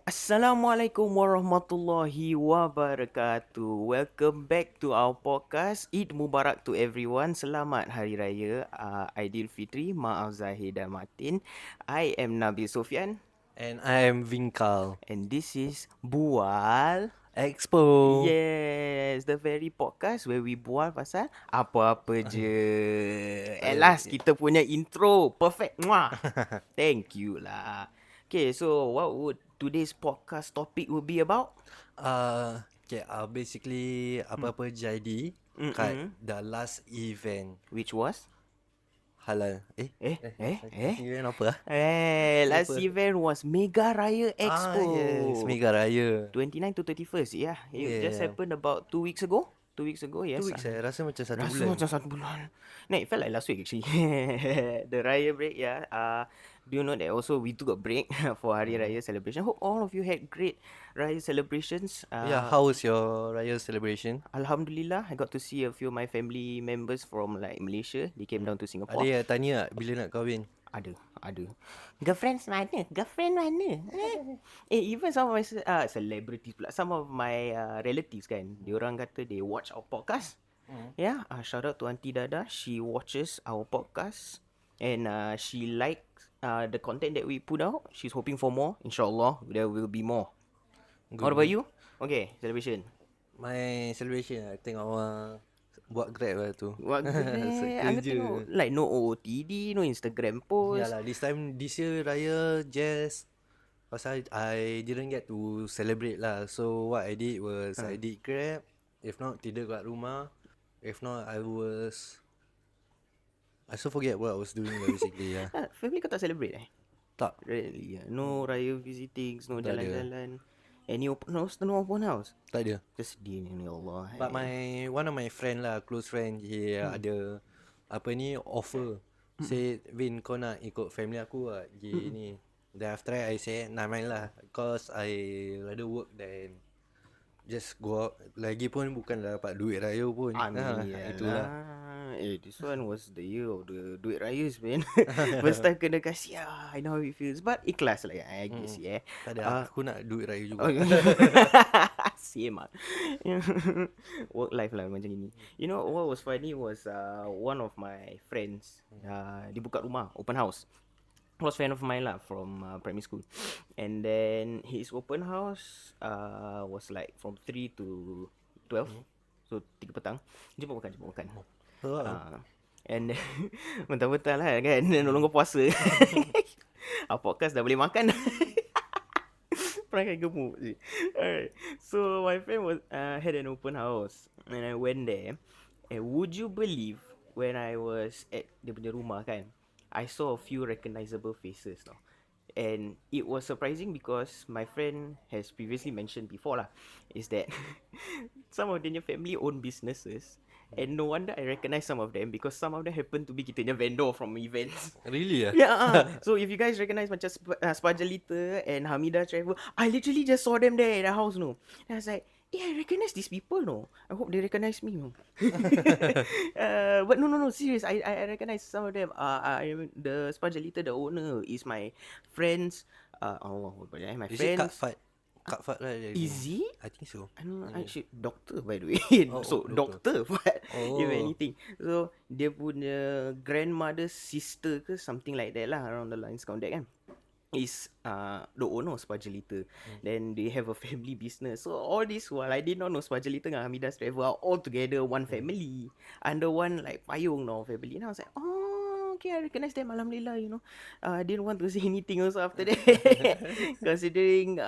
Assalamualaikum warahmatullahi wabarakatuh. Welcome back to our podcast. Eid Mubarak to everyone. Selamat Hari Raya Aidilfitri. Maaf Zahir dan Martin. I am Nabil Sofian And I am Vinkal. and this is Bual. Expo. Yes, the very podcast where we bual pasal apa-apa je. At Uh, last kita punya intro perfect. Mwah. Thank you lah. Okay, so what would today's podcast topic would be about? Basically apa-apa jadi kat the last event Which was? halal. Event apa lah? Last Lupa. event was Mega Raya Expo. Yes, Mega Raya. 29 to 31st, yeah. It just Yeah. happened about 2 weeks ago. 2 weeks ago, yes. 2 weeks saya rasa macam satu Rasa bulan. macam 1 bulan. No, it felt like last week actually. The Raya break, yeah. Do you know that also we took a break for Hari Raya celebration? Hope all of you had great Raya celebrations. How was your Raya celebration? Alhamdulillah, I got to see a few of my family members from like Malaysia. They came down to Singapore. Ada yang tanya tak bila nak kahwin? Ada. Girlfriends mana? Girlfriend mana? Even some of my celebrities pula. Some of my relatives kan. Diorang kata they watch our podcast. Yeah, shout out to Auntie Dada. She watches our podcast and she likes the content that we put out. She's hoping for more. InsyaAllah, there will be more. What about you? Okay, celebration. My celebration, I tengok orang buat Grab lah tu. What Aku Kerja. tengok like no OOTD, no Instagram post. Yalah, this year Raya just pasal I didn't get to celebrate lah. So what I did was I did Grab. If not, tidur kat rumah. If not, I still forget what I was doing lah basically lah. Family kau tak celebrate Tak. Really? No raya visitings, no Tak ada. jalan-jalan. Any open house? No open house? Tak ada. Sedih ni, ya Allah. But one of my friend lah, close friend, he ada offer. Say, Vin, kau nak ikut family aku lah pergi ni. Then after that I say, nah main lah. Cause I rather work than just go out. Lagi pun bukan dapat duit raya pun. Itulah. This one was the year of the duit raya man. First time kena kasih. I know how it feels. But ikhlas lah I guess, yeah. Tak ada, aku nak duit raya juga. Same lah. Work life lah macam ini. You know what was funny was one of my friends dia buka rumah, open house. Was friend of mine lah from primary school. And then his open house was like from 3 to 12. So 3 petang. Jemput makan. And then mentang-mentang lah kan nolong kau puasa. Podcast dah boleh makan. Perangai gemuk je. Alright. So my friend was had an open house and I went there. And would you believe when I was at dia punya rumah kan, I saw a few recognizable faces now. And it was surprising because my friend has previously mentioned before lah, is that some of their family own businesses. And no wonder I recognize some of them because some of them happen to be kita punya vendor from events. Really? Yeah. So if you guys recognize macam Spajalita and Hamida Travel, I literally just saw them there at the house, no. And I was like, I recognize these people, no. I hope they recognize me, no. But no, serious. I recognize some of them. The Spajalita, the owner, is my friend's. My Is it friend's. Kak Fat right? Is he? I think so. I don't know. Actually, doctor by the way. So doctor. Fat. If anything. So dia punya grandmother's sister ke something like that lah around the lines count that kan. Is the owner of Spajalita. Then they have a family business. So all this while I did not know Spajalita dengan Hamida's Travel are all together one family under one like payung no family. And I was like, okay, I recognize them. Alhamdulillah, you know. Didn't want to say anything also after that. Considering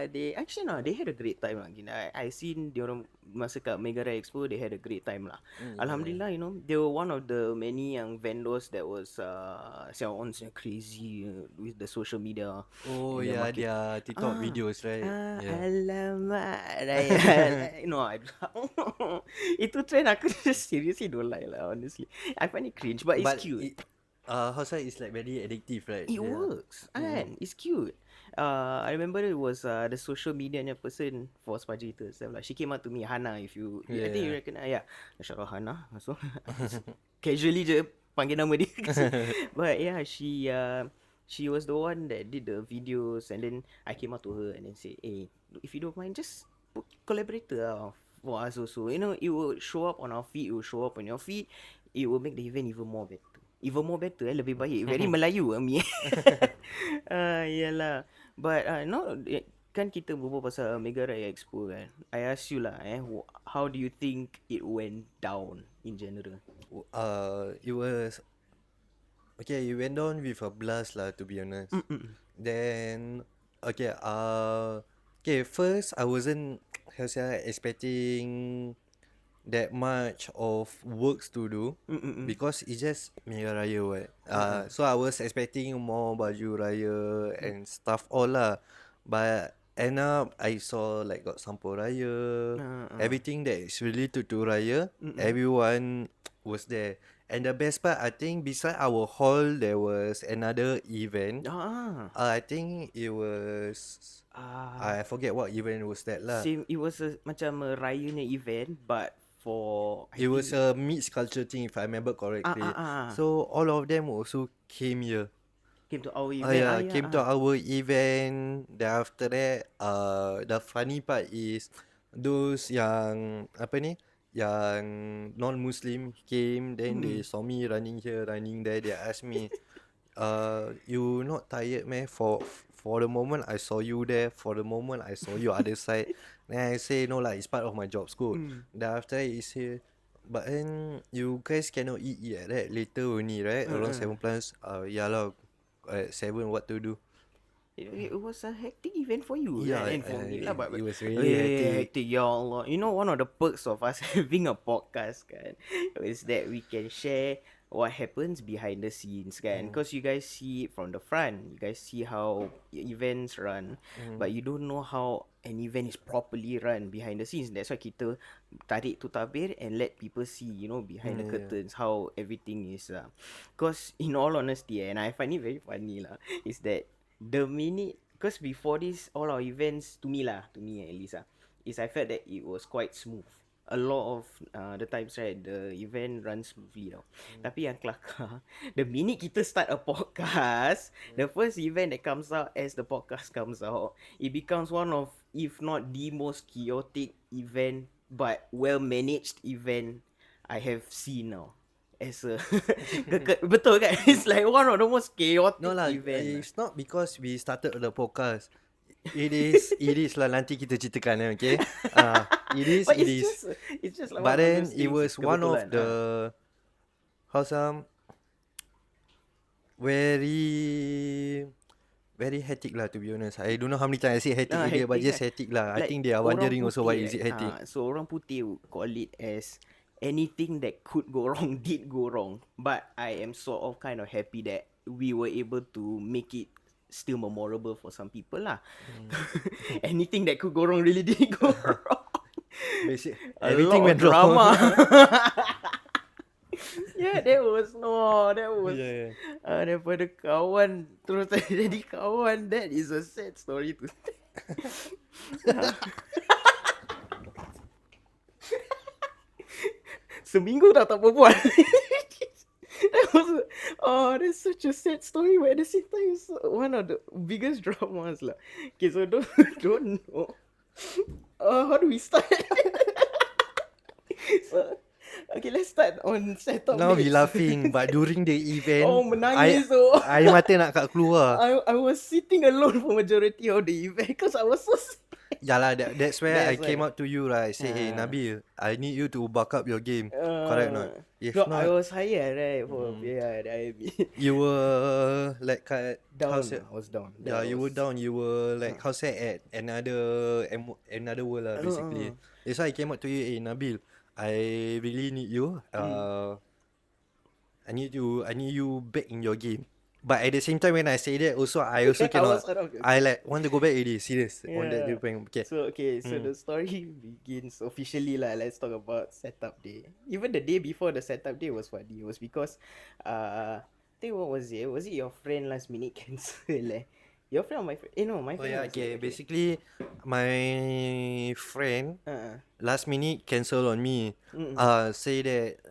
they had a great time lah. I seen diorang masa kat Mega Raya Expo, they had a great time lah. Alhamdulillah, you know, they were one of the many yang vendors that was sell on crazy with the social media. Oh yeah, their TikTok videos, right? Alamak Raya. No, itu trend aku seriously don't like lah, honestly. I find it cringe, but it's cute. It's like very addictive, right? It works, and it's cute. I remember it was the social media person for Spajalita itself. Like she came out to me, Hana. I think you recognize. Yeah, shout out Hana. So casually je panggil nama dia. But yeah, She was the one that did the videos, and then I came up to her and then say, "Hey, if you don't mind, just put collaborator for us also. You know, it will show up on our feed, it will show up on your feed. It will make the event even more better. Even more better, lebih baik. Very Melayu, mi. Yalah. But no, kan kita berbual pasal Mega Raya Expo kan. I ask you lah, how do you think it went down in general? It was okay. It went on with a blast lah, to be honest. Then okay. Okay. First, I wasn't how say expecting that much of works to do because it's just Mega Raya what. So I was expecting more baju raya and stuff all lah. But end up I saw like got sampul raya, everything that is related to raya, everyone was there. And the best part, I think beside our hall there was another event. I think it was I forget what event was that lah. Same, it was macam a raya punya event, but for It was a mixed culture thing if I remember correctly. So all of them also came here. came to our event. Came to our event. Then after that, the funny part is those yang apa ni, yang non-Muslim came. Then they saw me running here, running there. They asked me, you not tired man? For the moment I saw you there. For the moment I saw you other side. Then I say no lah, it's part of my job school. Then after that he say, but then you guys cannot eat yet, right? Later only, right? Around 7 plus. Yeah lah. At 7 what to do. It was a hectic event for you, Yeah, and for me lah. But it was really hectic. Ya Allah. You know, one of the perks of us having a podcast kan, is that we can share what happens behind the scenes kan. Because you guys see it from the front, you guys see how events run, but you don't know how an event is properly run behind the scenes. That's why kita tarik tu tabir and let people see, you know, behind the curtains how everything is. Because in all honesty, and I find it very funny lah, is that the minute, because before this, all our events, to me at least is I felt that it was quite smooth. A lot of the times, right, the event runs smoothly tau. Tapi yang kelakar, the minute kita start a podcast, the first event that comes out as the podcast comes out, it becomes one of, if not the most chaotic event, but well managed event I have seen now. As a betul kan? It's like one of the most chaotic No lah, event. it's not because we started the podcast. It is lah, nanti kita ceritakan, okay? But it is. It's just like But one of then those it things, was one of kebetulan, the very hectic lah, to be honest. I don't know how many times I say hectic again, but just hectic lah. I Like, think they are orang wondering also why putih, is it hectic. So orang putih would call it as anything that could go wrong did go wrong. But I am sort of kind of happy that we were able to make it still memorable for some people lah. Anything that could go wrong really did go wrong. Everything went drama. wrong. Yeah, that was Yeah. daripada kawan terus jadi kawan, that is a sad story to seminggu dah tak berbual. That's such a sad story, but at the same time it's one of the biggest dramas lah. Okay, so don't know. How do we start? So, okay, let's start on setup. Now we laughing, but during the event, menangis air mata nak kat keluar. I was sitting alone for majority of the event because I was so sad. Yeah lah, that's where I That's came why. up to you right. I say, hey Nabil, I need you to back up your game. Correct or not? If No, not, I was higher, right? For you were like down. I was down. Yeah, you were down. You were like how say at another world lah, basically. That's why I came up to you, hey Nabil, I really need you. I need you back in your game. But at the same time, when I say that, also I also cannot. I like want to go back. It is serious on that viewpoint. Okay. So the story begins officially lah. Let's talk about setup day. Even the day before the setup day was funny. It was because I think what was it? Was it your friend last minute cancel Your friend or my friend? No, my Oh friend yeah, was okay. like, okay. Basically, my friend Uh, last minute cancel on me. mm, Say that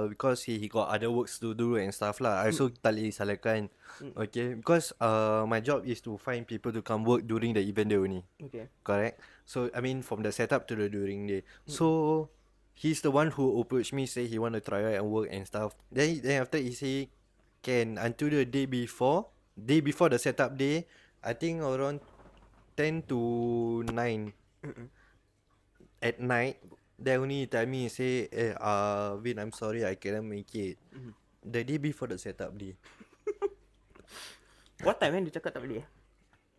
because he got other works to do and stuff lah. I also tak boleh salahkan. mm, Okay, because my job is to find people to come work during the event day only. okay. Correct. So I mean from the setup to the during day. Mm, So he's the one who approached me, say he want to try out and work and stuff. Then after he say can until the day before the setup day, I think around 10 to 9 mm, at night. Then only he tell me say, Vin, I'm sorry I cannot make it. mm. The day before the setup day, What time dia cakap tak boleh?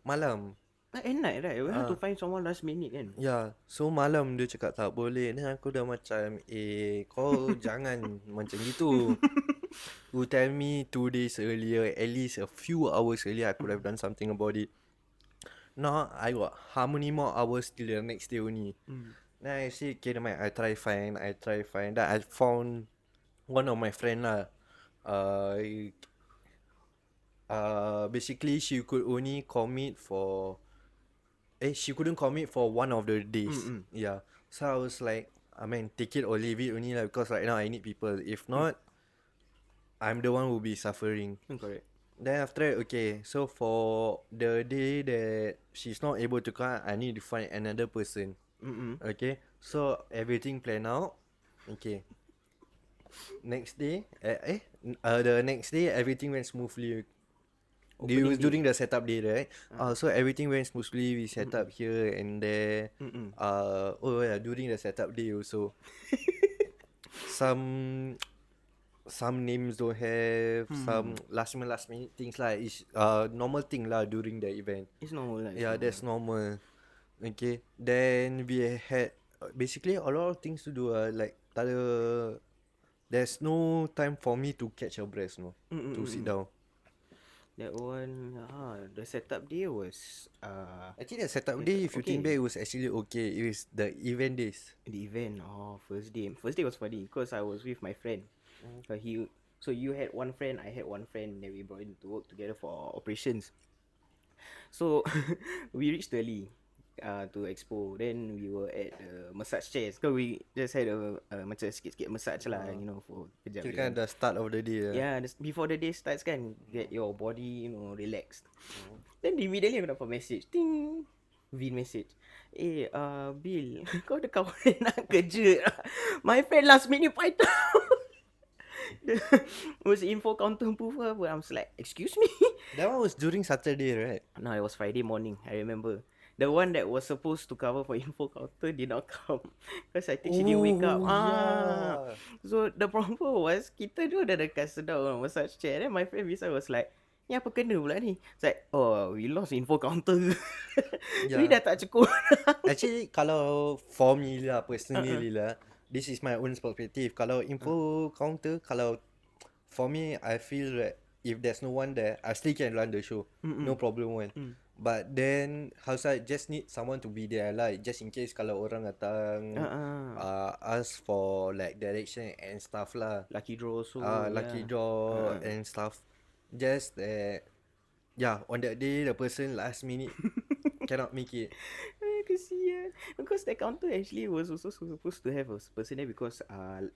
malam. At night, right? We have to find someone last minute kan? Ya, so malam dia cakap tak boleh. Then aku dah macam, kau jangan macam gitu. You tell me 2 days earlier, at least a few hours earlier, I could have done something about it. Now, I got how many more hours till the next day only. Then I say, okay, never mind, I try find. Then I found one of my friend lah. Basically, she could only commit for she couldn't commit for one of the days. Yeah. So I was like, I mean, take it or leave it only lah, because right now I need people. If not, I'm the one who will be suffering. Correct. Then after that, okay, so for the day that she's not able to come, I need to find another person. Okay, so everything planned out. Okay. Next day, the next day everything went smoothly. It was during the setup day, right? So everything went smoothly. We set up here and there. Oh yeah, during the setup day also, some names don't have, some last minute things like is normal thing lah during the event. It's normal lah. Yeah, that's normal. Okay, then we had basically a lot of things to do. Like there's no time for me to catch a breath, no, to sit down. That one, the setup day was Actually, the setup day, if you think back, it was actually okay. It was the event days. the event. First day. First day was funny because I was with my friend. So you had one friend, I had one friend. Then we brought him to work together for operations. So we reached early to expo. Then we were at the massage chairs. So we just had a macam sikit-sikit massage lah, you know, for kejap. Kira kan the start of the day. Yeah, before the day starts kan, get your body, you know, relaxed. Then immediately aku dapat message. Ting. Vin message. Bill, kau ada kawan nak kerja? My friend last minute fight out. Was info counter booth ke apa. I was like, excuse me? That one was during Saturday, right? No, it was Friday morning. I remember. The one that was supposed to cover for info counter did not come. Because I think she didn't wake up. Yeah. So the problem was, kita dua dah dekat sedap on massage chair. Then my friend beside was like, ni apa kena pula ni? It's like, we lost info counter. Ni dah tak cukup. Actually, kalau for me lah, personally lah, this is my own perspective. Kalau info counter, kalau for me, I feel that if there's no one there, I still can run the show. No problem one. But then, how I just need someone to be there, like just in case kalau orang datang ask for like direction and stuff lah. Lucky draw also. Lucky draw and stuff. Just that, on that day the person last minute cannot make it. Kesian. Because that counter actually was also supposed to have a person there because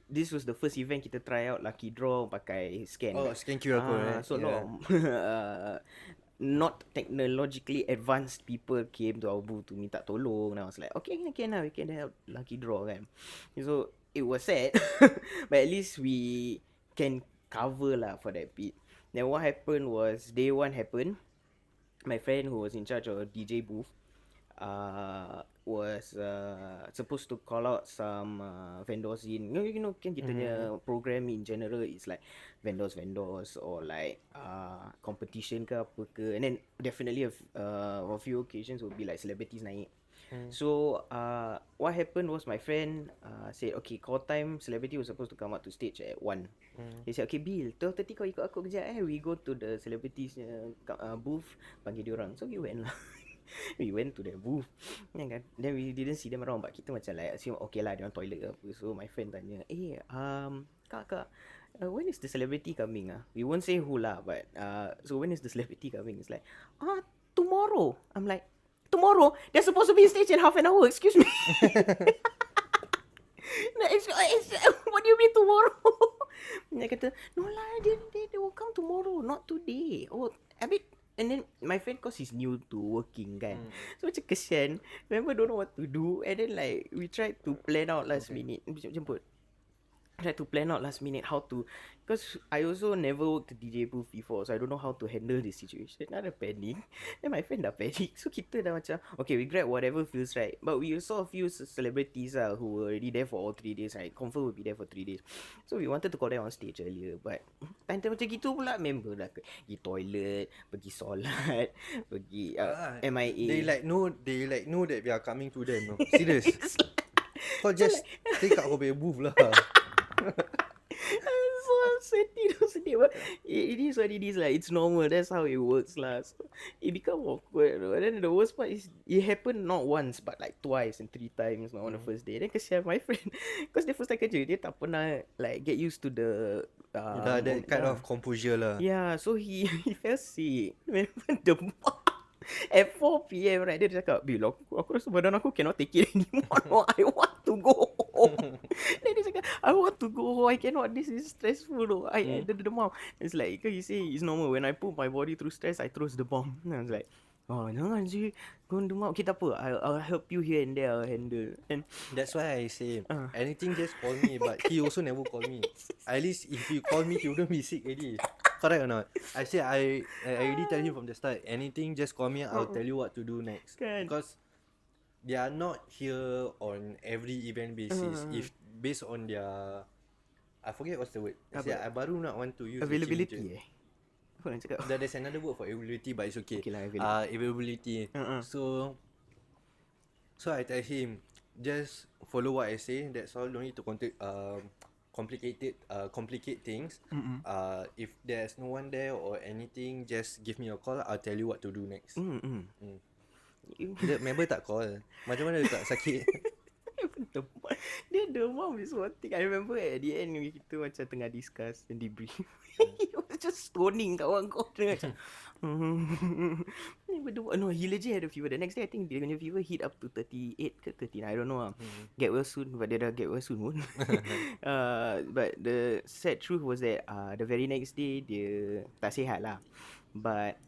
this was the first event kita try out lucky draw pakai scan. Scan QR code, right? So not technologically advanced people came to our booth to minta tolong. And I was like, okay, we can have lucky draw kan. So it was sad, but at least we can cover lah for that bit. Then what happened was, day one happened. My friend who was in charge of DJ booth was supposed to call out some vendors in. You know kan kita punya program in general is like vendors or like competition ke apa ke, and then definitely a few occasions will be like celebrities naik. So what happened was my friend said, okay, call time, celebrity was supposed to come out to stage at 1. He said, okay Bill, 12:30 kau ikut aku kejap we go to the celebrities booth, panggil dia orang. So we went lah. We went to the booth, then we didn't see them around, but kita macam like assume okay lah, dia orang toilet ke apa. So my friend tanya, kak, when is the celebrity coming? We won't say who lah, but so when is the celebrity coming? It's like, tomorrow. I'm like, tomorrow? There's supposed to be a stage in half an hour, excuse me. What do you mean tomorrow? Dia kata, no lah, they will come tomorrow, not today. Oh, a bit. And then my friend, cause he's new to working kan, so macam kesian. Member don't know what to do. And then like we tried to plan out last minute. Jemput. Try to plan out last minute how to, because I also never worked the DJ booth before, so I don't know how to handle this situation. Ada panic. Then my friend dah panic. So kita dah macam, okay, we grab whatever feels right. But we saw a few celebrities who were already there for all 3 days, right? Confirm will be there for 3 days. So we wanted to call them on stage earlier, but time macam gitu pula member dah pergi toilet, pergi solat, pergi MIA. They know that we are coming to them. No? Serious. Kau just stay kat kau punya booth lah. So sedih. But it is what it is lah. It's normal. That's how it works lah. So it become awkward. And then the worst part is it happened not once but like twice and 3 times on the first day. Then kesian my friend, because dia first time kerja, dia tak pernah like get used to the that kind of composure lah. Yeah, so he fell sick. Memang demam. At 4 PM right, dia cakap, Bil, aku rasa badan aku cannot take it anymore. No, I want to go home. Then dia cakap, I want to go home, I cannot, this is stressful though. I the demam. It's like, because he say it's normal, when I put my body through stress, I throws the bomb. And I was like, oh, jangan sih, kau demam. Okay, tak apa, I'll help you here and there, I'll handle. And that's why I say, anything just call me. But he also never call me. At least if you call me, he wouldn't be sick already. Correct or not? I say I already tell him from the start, anything just call me, I'll tell you what to do next. Because they are not here on every event basis. If based on their, I forget what's the word. I baru nak want to use availability Apa nak cakap? There's another word for availability, but it's okay. Okay lah, availability. So I tell him, just follow what I say. That's all. Don't need to complicate things. If there's no one there or anything, just give me a call. I'll tell you what to do next. Dia member tak call. Macam mana dia tak sakit? Dia demam is one thing. I remember at the end kita macam tengah discuss and debrief. He was just stoning kawan kau. Dia macam no, he legit had a fever. The next day I think dia punya fever hit up to 38 ke 39, I don't know. Get well soon. But dia dah get well soon pun. But the sad truth was that the very next day dia tak sihat lah. But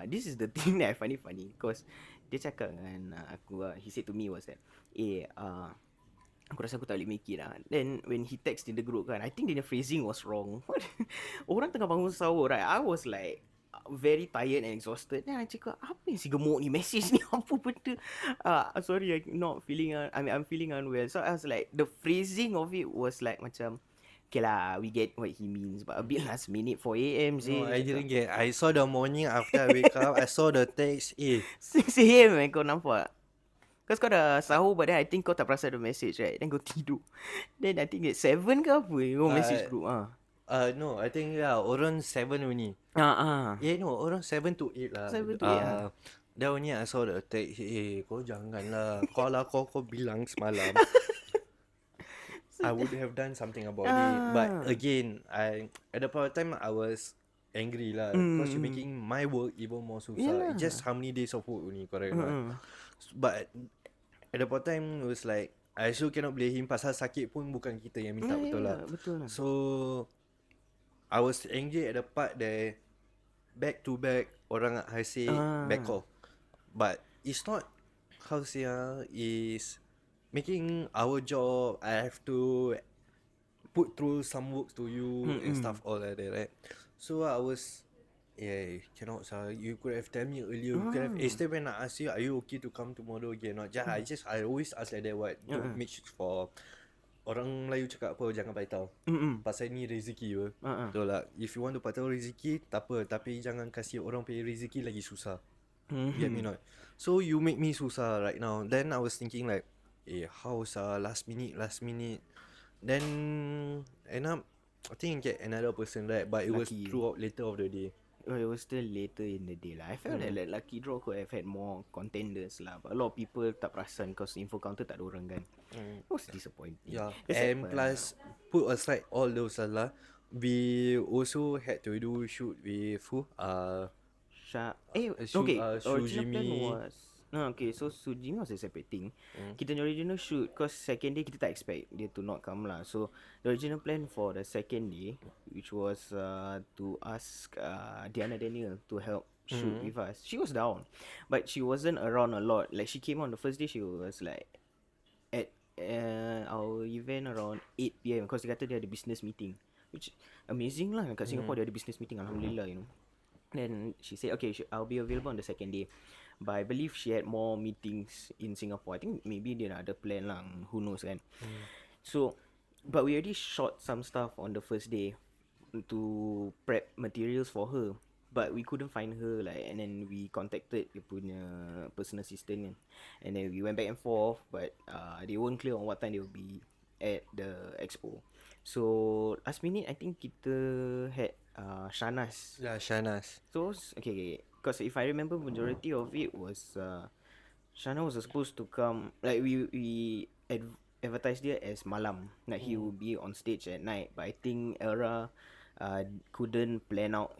this is the thing that I find it funny, because dia cakap dengan aku, he said to me was that, aku rasa aku tak boleh make it lah. Then when he text in the group kan, I think the phrasing was wrong. Orang tengah bangun sahur, right? I was like very tired and exhausted. Then I cakap, apa yang si gemuk ni message ni? Apa benda? Sorry, I'm feeling unwell. So I was like, the phrasing of it was like macam, okay lah, we get what he means, but a bit last minute 4 AM sih. No, I didn't get. I saw the morning after I wake up, I saw the text. 6 AM kau nampak? Because kau dah sahur, but then I think kau tak perasan the message, right? Then kau tidur. Then I think at 7 ke apa kau message group. No, I think around 7 only. No, around 7 to 8 lah. 7 to 8 Then only I saw the text. Kau jangan lah. Kalau kau bilang semalam, I would have done something about it. But again, at the point of time, I was angry lah. Because you're making my work even more susah. Yeah. Just how many days of work only, correct? But at the point of time, it was like, I also cannot blame him. Pasal sakit pun bukan kita yang minta, betul lah. So I was angry at the part that back to back orang I say back off. But it's not, how to say is making our job. I have to put through some work to you and stuff all like that, right? So I was, cannot sir. You could have told me earlier. You could have. Instead when I ask you, are you okay to come tomorrow again? Not I always ask like that. What? To make sure for orang Melayu cakap apa, jangan paitau. Pasal ni rezeki apa. Betul lah. If you want to paitau rezeki, tak apa. Tapi jangan kasih orang punya rezeki lagi susah. Get me not? So you make me susah right now. Then I was thinking like, how's last minute. Then end up, I think get another person, right? But it was throughout later of the day. Oh, it was still later in the day lah. I felt that like Lucky Draw could have had more contenders lah. But a lot of people tak perasan because info counter tak ada orang kan. It was disappointing. Yeah. And plus, put aside all those lah, we also had to do shoot with who? Okay, original plan Sujimi. was okay, so Sujimi was a separate thing. Kita punya original shoot, cause second day kita tak expect dia to not come lah. So the original plan for the second day, which was to ask Diana Daniel to help shoot with us. She was down, but she wasn't around a lot. Like she came on the first day, she was like at our event around 8 p.m. because dia kata dia ada business meeting, which amazing lah. Kat Singapore dia ada business meeting, alhamdulillah, you know. Then she said, okay, I'll be available on the second day. But I believe she had more meetings in Singapore. I think maybe dia nak ada plan lah. Who knows kan. So, but we already shot some stuff on the first day to prep materials for her. But we couldn't find her like, and then we contacted dia punya personal assistant kan. And then we went back and forth, but they weren't clear on what time they will be at the expo. So last minute I think kita had Shanas. Yeah, Shanas. So okay, because if I remember, majority of it was Shana was supposed to come, like we advertised it as malam, like he will be on stage at night. But I think Era couldn't plan out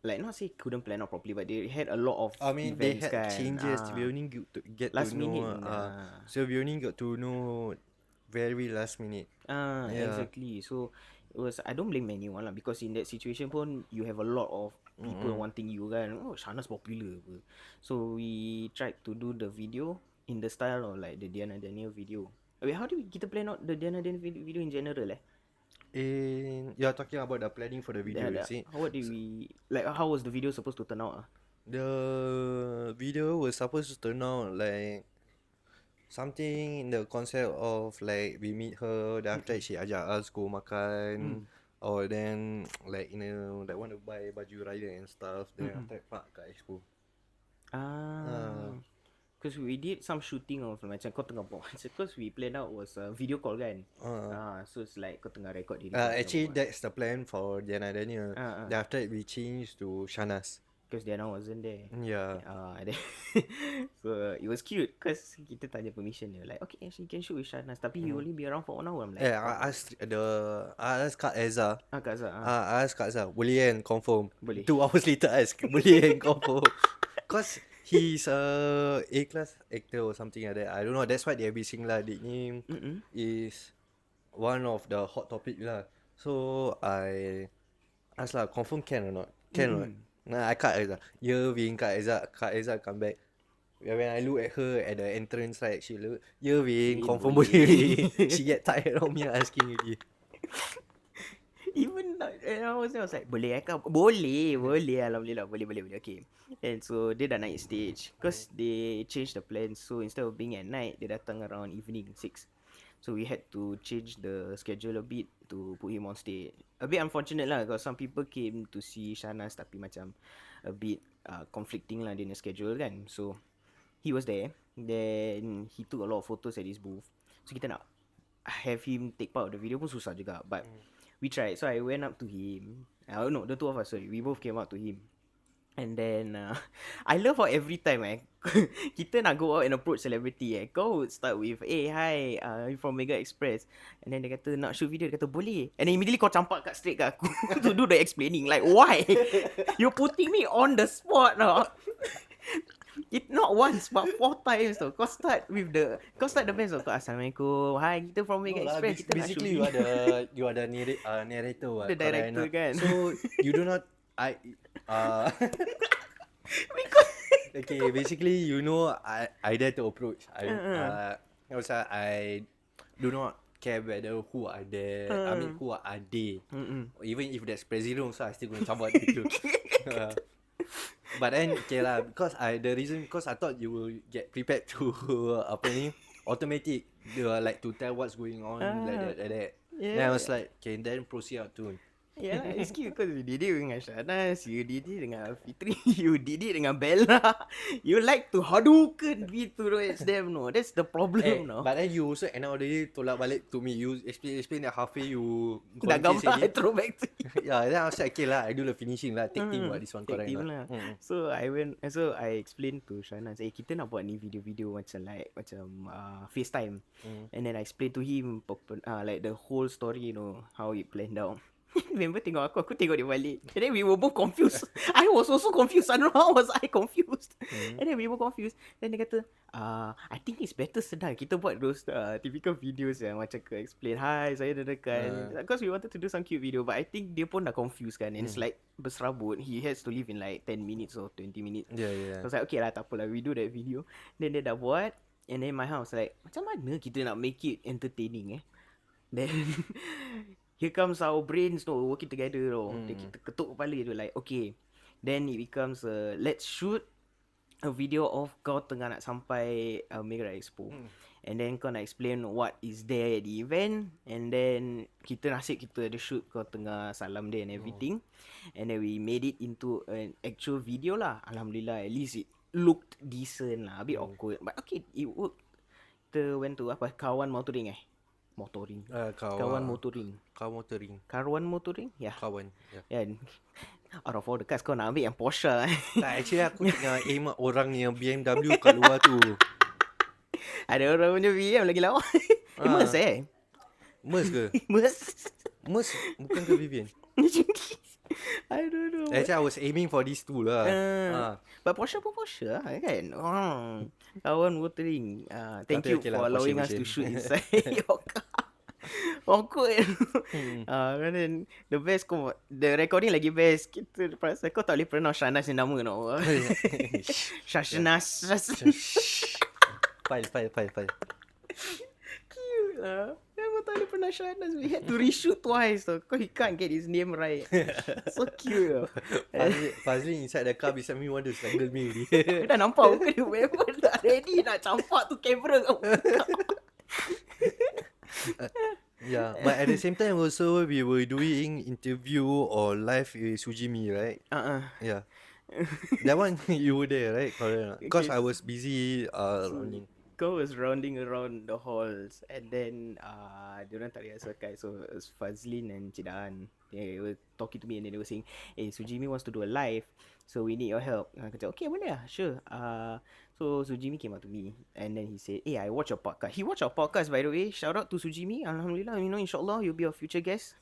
not say couldn't plan out properly, but they had a lot of I mean, they events had kan. changes. We only get Last to know. minute, So we only got to know very last minute. Yeah. Exactly. So it was, I don't blame anyone lah, because in that situation pun you have a lot of people wanting you kan. Oh, Shana's popular apa. So we tried to do the video in the style of like the Diana Daniel video. Wait, how did kita plan out the Diana Daniel video in general You're talking about the planning for the video, you see? What did we, like, how was the video supposed to turn out? The video was supposed to turn out like something in the concept of like we meet her, then after that she ajak us go makan, or then like like want to buy baju raya and stuff. Then after that pak kat expo. Because we did some shooting of macam kau tengah buat, because we planned out was a video call kan. So it's like kau tengah record diri. Actually that's the plan for Diana Daniel. Then after that we changed to Shanas. Because Diana wasn't there. Yeah. So it was cute because kita tanya permission dia, like, okay, actually you can shoot with Shanas, tapi you only be around for 1 hour. I'm like, I asked Kak Eza. Kak Azhar, I asked Kak Eza, boleh kan confirm? Boleh. 2 hours later ask, boleh kan confirm? Cause he's a A-class actor or something like that. I don't know. That's why they be saying lah. The name is one of the hot topic lah. So I asked lah, confirm can or not? Can or not? Nah, I Kak Eza. Vin Kak Eza come back. When I look at her at the entrance, right, she look, Vin, confirm boleh. She get tired of me asking again. Even I was like, boleh kau? Boleh, alhamdulillah, boleh. Okay. And so dia dah naik stage, because they changed the plan. So instead of being at night, dia datang around evening 6. So we had to change the schedule a bit to put him on stage. A bit unfortunate lah, because some people came to see Shanas tapi macam a bit conflicting lah dia punya schedule kan. So he was there. Then he took a lot of photos at his booth. So kita nak have him take part of the video pun susah juga. But we tried. So I went up to him. No, the two of us, sorry. We both came up to him. And then I love how every time kita nak go out and approach celebrity kau would start with, hey, hi, you from Mega Express. And then dia kata nak shoot video, dia kata boleh. And then immediately kau campak kat straight kat aku to do the explaining. Like, why? You're putting me on the spot now. It not once but 4 times tau. Kau start the best tau. Assalamualaikum, hi, kita from Mega Express, kita basically nak shoot you are the narrator the director kan. So you do not okay, basically you know I dare to approach. I do not care whether who are there. I mean, who are they. Even if there's president also, I still gonna campak gitu. But then okay lah, because I thought you will get prepared to automatic. They were like to tell what's going on like that. Yeah. Then I was like, okay, then proceed out to. Yeah, it's cute because you did it dengan Shanas, you did it dengan Fitri, you did it dengan Bella. You like to Hadouken towards them, no? That's the problem, no? But then you also end of the day tolak balik to me. You explain that halfway you Dah gambar, I throw back to you. Yeah, then I was like, okay lah, I do the finishing lah. Take team this one correct lah. So I explained to Shanas, kita nak buat ni video-video macam FaceTime. And then I explained to him like the whole story, you know, how it planned out. Member tengok aku tengok dia balik. And then we were both confused. I was also confused. I don't know how was I confused. And then we were confused. Then dia kata, I think it's better sedang kita buat those typical videos yang macam ke explain, hi saya dah dekat. Because we wanted to do some cute video, but I think dia pun dah confused kan. And it's like berserabut. He has to leave in like 10 minutes or 20 minutes. Yeah. So I was like, okay lah, tak apalah, we do that video. Then dia dah buat. And then my house like, macam mana kita nak make it entertaining Then here comes our brains working together Then kita ketuk kepala tu like, okay. Then it becomes let's shoot a video of kau tengah nak sampai Mega Raya Expo. And then kau nak explain what is there at the event. And then kita nasib kita ada shoot kau tengah salam dia and everything. And then we made it into an actual video lah. Alhamdulillah, at least it looked decent lah. A bit awkward, but okay, it worked. Kita went to kawan motoring motoring. Kawan motoring. Kawan motoring? Ya. Kawan. Yeah. Out of all the cars kau nak ambil yang Porsche Tak, actually aku tengah aim orang yang BMW kat luar tu. Ada orang punya VM lagi lawa. Merc Merc ke? Merc bukan ke Vivian? I don't know. Actually I was aiming for these two lah. But Porsche lah kan. Kawan motoring. Thank Tapi you okay for lah, allowing Porsche us to version. shoot inside your car. Awkward. And then the best the recording lagi best. Kita perasan kau tak boleh pronounce Shahnaz ni nama Shahnaz. File. Cute lah. Memang tak boleh pronounce Shahnaz. We had to reshoot twice because he can't get his name right. So cute Fazli inside the car beside me want to strangle me already. Dia dah nampak muka dia memang dah ready nak campak tu kamera kau. Yeah, but at the same time also we were doing interview or live with Sujimi, right? Yeah. That one you were there, right? Correct. Because I was busy running. Kau was rounding around the halls and then diorang tak rehearsalkan. So it was Fazlin and Cidaan. They were talking to me and then they were saying, hey, Sujimi wants to do a live, so we need your help. Aku cakap, okay, boleh lah, sure. So Sujimi came up to me and then he said, hey, I watch your podcast. He watched our podcast, by the way. Shout out to Sujimi. Alhamdulillah, insyaAllah you'll be a future guest.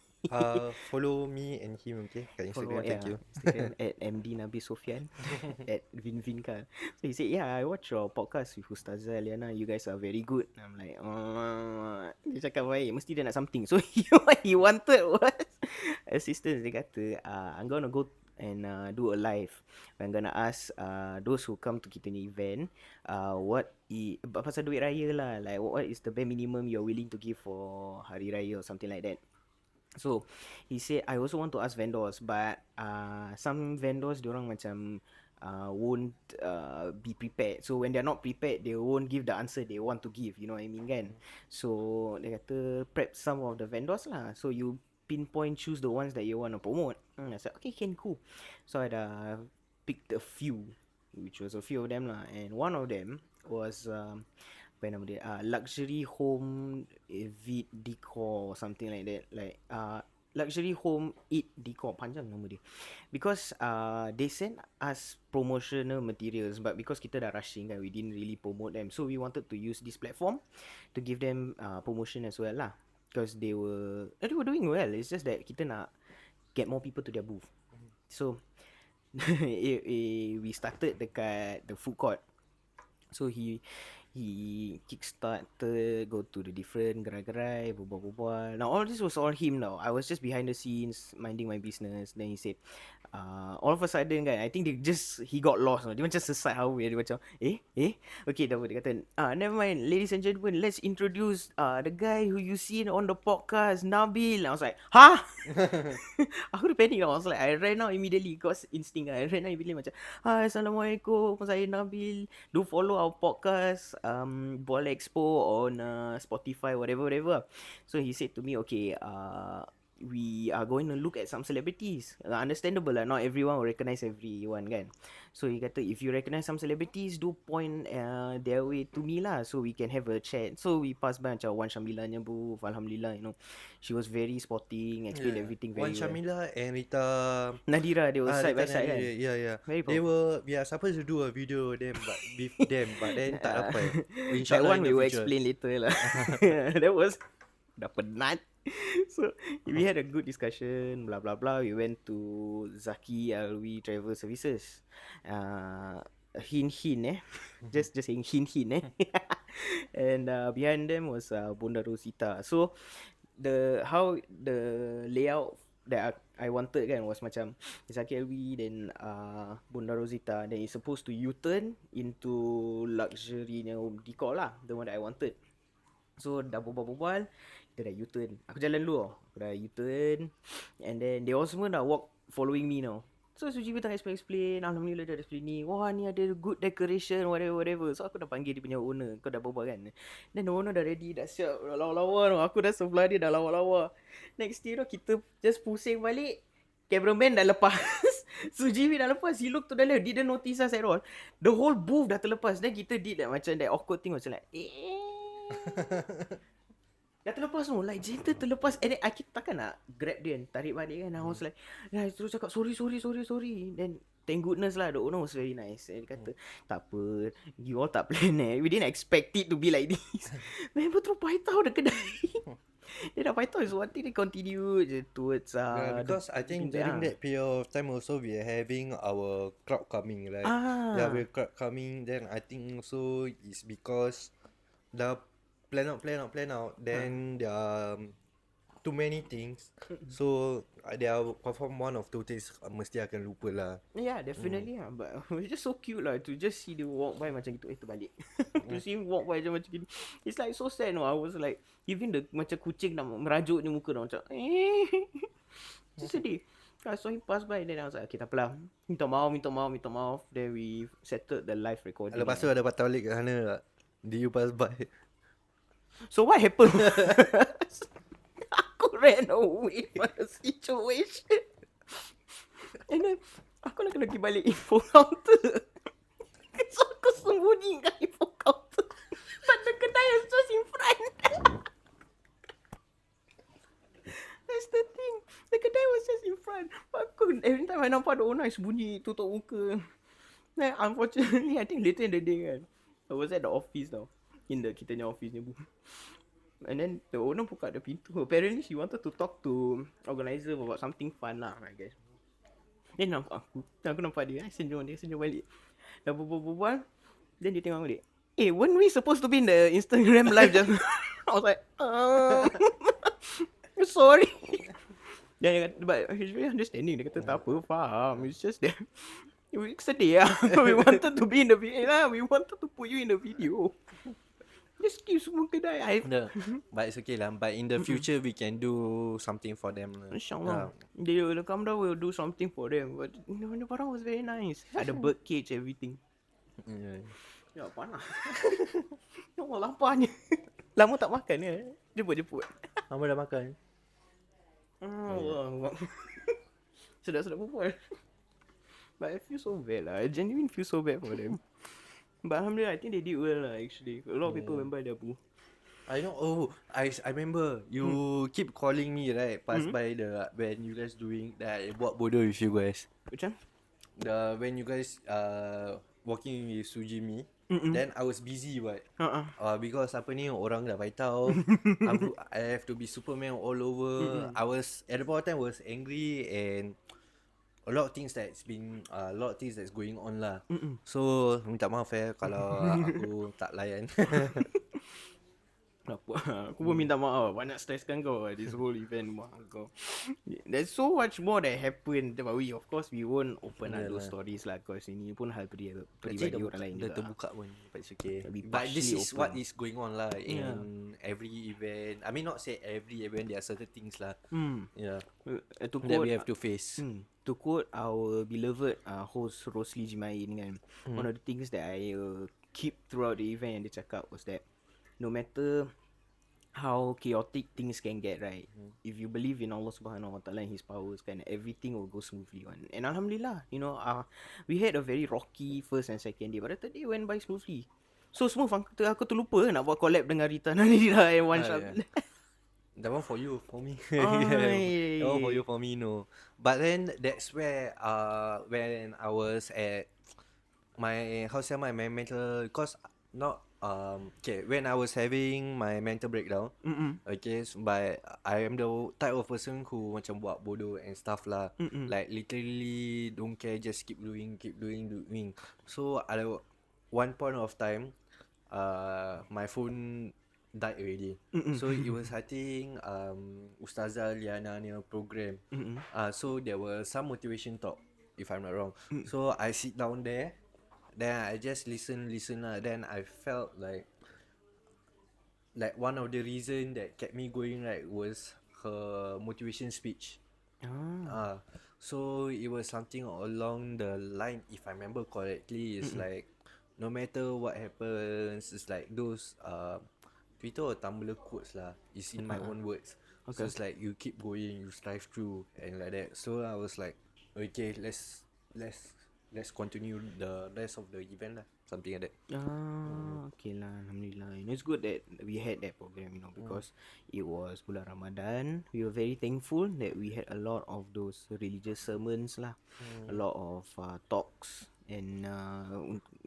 Follow me and him, okay? Kat Instagram, thank you. Instagram at MD Nabil Sofian at Vinvinka. So he said, yeah, I watch your podcast with Ustazah Liana. You guys are very good. I'm like, dia cakap baik, mesti dia nak something. So what he wanted was assistance. Dia kata, I'm gonna go and do a live. I'm gonna ask those who come to kita ni event, pasal duit raya lah, like what is the bare minimum you're willing to give for Hari Raya or something like that. So he said, I also want to ask vendors, but some vendors diorang macam won't be prepared. So when they're not prepared, they won't give the answer they want to give. You know what I mean kan? So dia kata prep some of the vendors lah. So you pinpoint, choose the ones that you want to promote. I said, okay, cool. So I picked a few, which was a few of them lah. And one of them was luxury home vid decor or something like that. Like luxury home eat decor, panjang nama dia. Because they sent us promotional materials, but because kita dah rushing kan, we didn't really promote them. So we wanted to use this platform to give them promotion as well lah. Because they were doing well. It's just that kita nak get more people to their booth. So we started dekat the food court. So he kickstarted, go to the different gerai-gerai, berbual-bual. Now all this was all him now. I was just behind the scenes, minding my business. Then he said, all of a sudden kan, I think he got lost. Dia macam sesat hawa. Dia macam, okay, dah dia kata, never mind, ladies and gentlemen, let's introduce the guy who you seen on the podcast, Nabil. I was like, huh? Aku dah panic now. I was like, I ran out immediately. Cause instinct I ran out immediately macam, hi, Assalamualaikum, saya Nabil. Do follow our podcast, Bual Expo on Spotify, whatever. So he said to me, okay, we are going to look at some celebrities. Understandable lah, not everyone will recognize everyone kan. So he kata, if you recognize some celebrities, do point their way to me lah, so we can have a chat. So we passed by macam Wan Syamilahnya booth. Alhamdulillah, she was very sporting, explained everything very Wan Syamilah and Rita Nadira, they were side by side kan. Yeah. Very They were supposed to do a video with them, but then tak dapat. That one we will explain later lah. dah penat. So we had a good discussion, blah blah blah. We went to Zaki Alwi Travel Services. Hint just saying hint And behind them was Bunda Rosita. So how the layout that I wanted kan was macam Zaki Alwi, then Bunda Rosita, then it's supposed to U-turn into luxury decor lah, the one that I wanted. So dah berbual-bual, kita dah U-turn. Aku jalan dulu tau. Aku dah U-turn. And then they all semua dah walk following me now. So Suji pun tengah explain, Alhamdulillah dia dah explain ni. Wah ni ada good decoration, whatever. So aku dah panggil dia punya owner. Kau dah berbual kan. Then the owner dah ready, dah siap. Dah lawa-lawa tau. Aku dah sebelah dia dah lawa-lawa. Next day tau, kita just pusing balik. Cameraman dah lepas. Suji dah lepas. He looked to the left. Didn't notice us at all. The whole booth dah terlepas. Then kita did that macam that awkward thing. Macam like dah terlepas tu. Like gentle terlepas. And then kita takkan nak grab dia and tarik balik kan. I was like, terus cakap sorry. Then thank goodness lah, the owner was very nice. And dia kata tak apa, you all tak plan we didn't expect it to be like this. Memang terus paitau dah kedai. Dia dah paitau is one thing. They continue je towards because I think during that period of time also we are having our crowd coming, right? Yeah, we crowd coming. Then I think also it's because the plan out. Then there are too many things. So they are perform one of two things mesti akan lupa lah. Yeah, definitely lah. But it's just so cute lah to just see dia walk by macam gitu. Terbalik. To see him walk by macam gini. It's like so sad no. I was like, even the macam kucing dah merajuk ni muka dah macam just sedih. I saw him pass by. Then I was like, okay tak apalah, minta maaf. Then we settled the live recording. Lepas tu ada patah balik kat sana tak? Did you pass by? So what happened? Aku ran away from the situation. And then aku nak kena pergi balik info counter. So aku sembunyi kat info counter. But the kedai is just in front. That's the thing. The kedai was just in front. But aku, every time I nampak the owner, I sembunyi, tutup muka. Then unfortunately, I think later in the day kan, I was at the office now. In the kita punya office ni. And then the owner buka the pintu. Apparently she wanted to talk to organizer about something fun lah, I guess. Then nampak aku nampak dia, senyum balik. Dah berbual. Then dia tengok balik. Weren't we supposed to be in the Instagram live just I was like, sorry. Then dia kata, but he's very understanding. Dia kata, tak apa, faham. It's just that we sedih lah. We wanted to be in the video lah. We wanted to put you in the video. Just keep semua kedai. No, but it's okay lah. But in the future we can do something for them. InsyaAllah. They will come down, we'll do something for them. But the barang was very nice. Ada bird cage, everything. Ya, panas. Ya Allah, laparnya. Lama tak makan ya. Jemput. Hamba dah makan. Allah. Sedap-sedap berbual. But I feel so bad lah. I genuinely feel so bad for them. But alhamdulillah, I think they did well lah actually. A lot of people went by their booth. I know. Oh, I remember you keep calling me right. Pass by the when you guys doing that. I buat bodoh with you guys. Which one? When you guys walking with Sujimi. Then I was busy but because apa ni orang dah baitau. I have to be Superman all over. I was at the point of time was angry and a lot of things that's going on lah. So minta maaf kalau aku tak layan. Aku pun minta maaf. Banyak stresskan kau this whole event kau. There's so much more that happened. But of course we won't open up those stories lah. Cause ini pun hal peribadi orang lain juga. Dah terbuka pun. But it's okay. But this is open. what is going on lah in every event. I mean not say every event. There are certain things lah. Yeah. That we have to face. To quote our beloved host Rosli Jimain kan, one of the things that I keep throughout the event yang dia cakap was that no matter how chaotic things can get, right, if you believe in Allah Subhanahu Wa Taala and His powers, kan, everything will go smoothly one. And alhamdulillah, we had a very rocky first and second day, but the third day went by smoothly. So semua aku terlupa nak buat collab dengan Rita Nadira and one shot. That one for you, for me. That one for you, for me, no. But then that's where when I was at my mental, because not okay, when I was having my mental breakdown, okay, but I am the type of person who macam buat bodoh and stuff lah. Like literally don't care, just keep doing. So at one point of time, my phone died already. So it was I think Ustazah Liana punya program. So there were some motivation talk, if I'm not wrong. So I sit down there, then I just listen lah. Then I felt like one of the reason that kept me going right was her motivation speech. So it was something along the line, if I remember correctly, is like no matter what happens, it's like those Twitter or Tumblr quotes lah. It's in my own words. So it's like you keep going, you strive through and like that. So I was like, okay, let's continue the rest of the event lah. Something like that. Okay lah, Alhamdulillah. It's good that we had that program, because it was bulan Ramadan. We were very thankful that we had a lot of those religious sermons lah, a lot of talks, and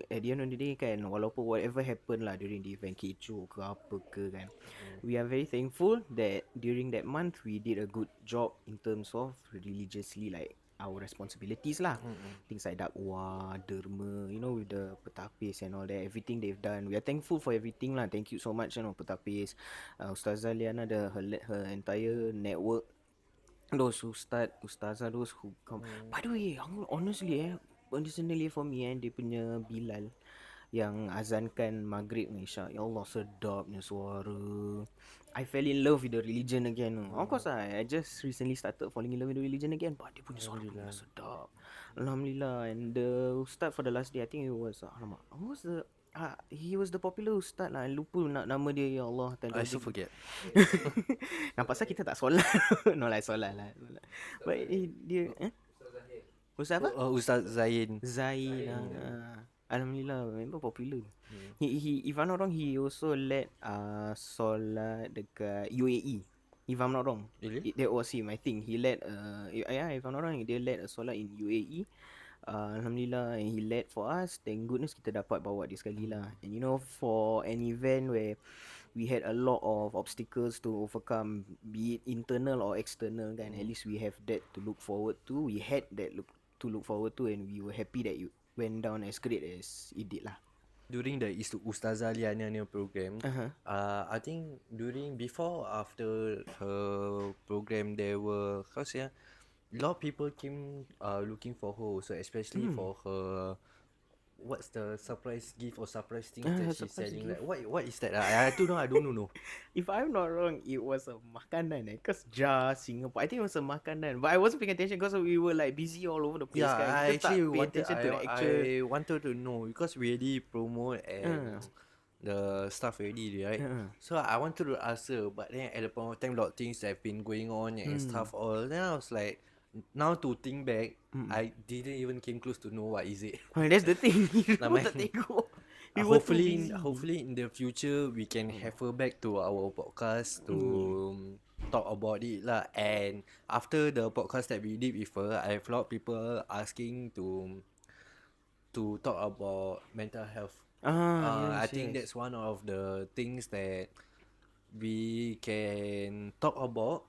at the end of the day kan, walaupun whatever happened lah during the event, kecoh ke apa ke kan, we are very thankful that during that month we did a good job in terms of religiously, like our responsibilities lah. Things like dakwah, derma, with the petapis and all that, everything they've done. We are thankful for everything lah. Thank you so much, petapis, Ustazah Liana, her entire network, those ustazah, those who come. By the way, honestly personally for me, dia punya Bilal yang azankan maghrib dengan isyak, ya Allah, sedapnya suara. I fell in love with the religion again. Of course I just recently started falling in love with the religion again, but dia punya suara punya sedap. Alhamdulillah. And the ustaz for the last day, I think it was alamak, who was the he was the popular ustaz lah. I lupa nama dia, ya Allah. I still forget. Nampak pasal kita tak solat. No lah, solat lah. But dia Ustaz apa? Ustaz Zain. Zain. Alhamdulillah, member popular. He if I'm not wrong, he also led solat dekat UAE. If I'm not wrong. Really? That was him, I think. He led if I'm not wrong, dia led a solat in UAE. Alhamdulillah, and he led for us. Thank goodness kita dapat bawa dia sekali lah. And for an event where we had a lot of obstacles to overcome, be it internal or external kan, at least we have that to look forward to. We had that to look forward to, and we were happy that you went down as great as it did lah. During the Ustazah Liana program, I think before after her program, there were a lot of people came looking for her, so especially for her. What's the surprise gift or surprise thing that she's selling? Like what is that? I don't know. If I'm not wrong, it was a makanan cause Jar Singapore, I think it was a makanan, but I wasn't paying attention because we were like busy all over the place. Yeah, I actually I wanted to know because we already promote and the stuff already, right? So I wanted to ask her, but then at the point of time, a lot of things have been going on and stuff all. Then I was like, now to think back, I didn't even came close to know what is it. That's the thing. Hopefully in the future we can have her back to our podcast to talk about it lah. And after the podcast that we did with her, I have a lot of people asking to talk about mental health. I think that's one of the things that we can talk about.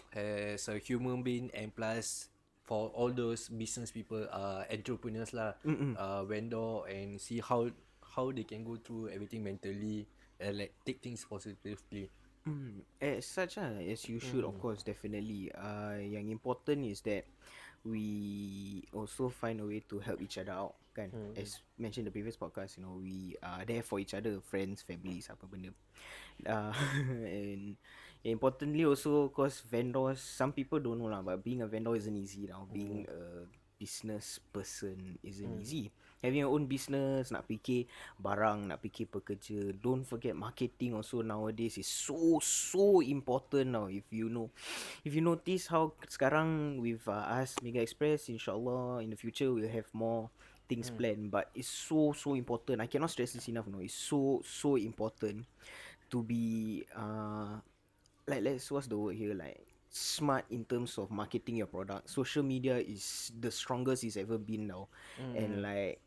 As a human being, and plus for all those business people, entrepreneurs lah, vendor, and see how they can go through everything mentally and like take things positively. As such as you should, of course, definitely. Yang important is that we also find a way to help each other out kan. As mentioned in the previous podcast, we are there for each other, friends, families, apa benda. And importantly also, cause vendors, some people don't know lah, but being a vendor isn't easy now. Being a business person isn't easy. Having your own business, nak fikir barang, nak fikir pekerja. Don't forget marketing also nowadays is so important now. If you notice how sekarang with us Mega Express, insyaAllah in the future we'll have more things planned. But it's so important. I cannot stress this enough. It's so important to be like, what's the word here, like smart in terms of marketing your product. Social media is the strongest it's ever been now. And like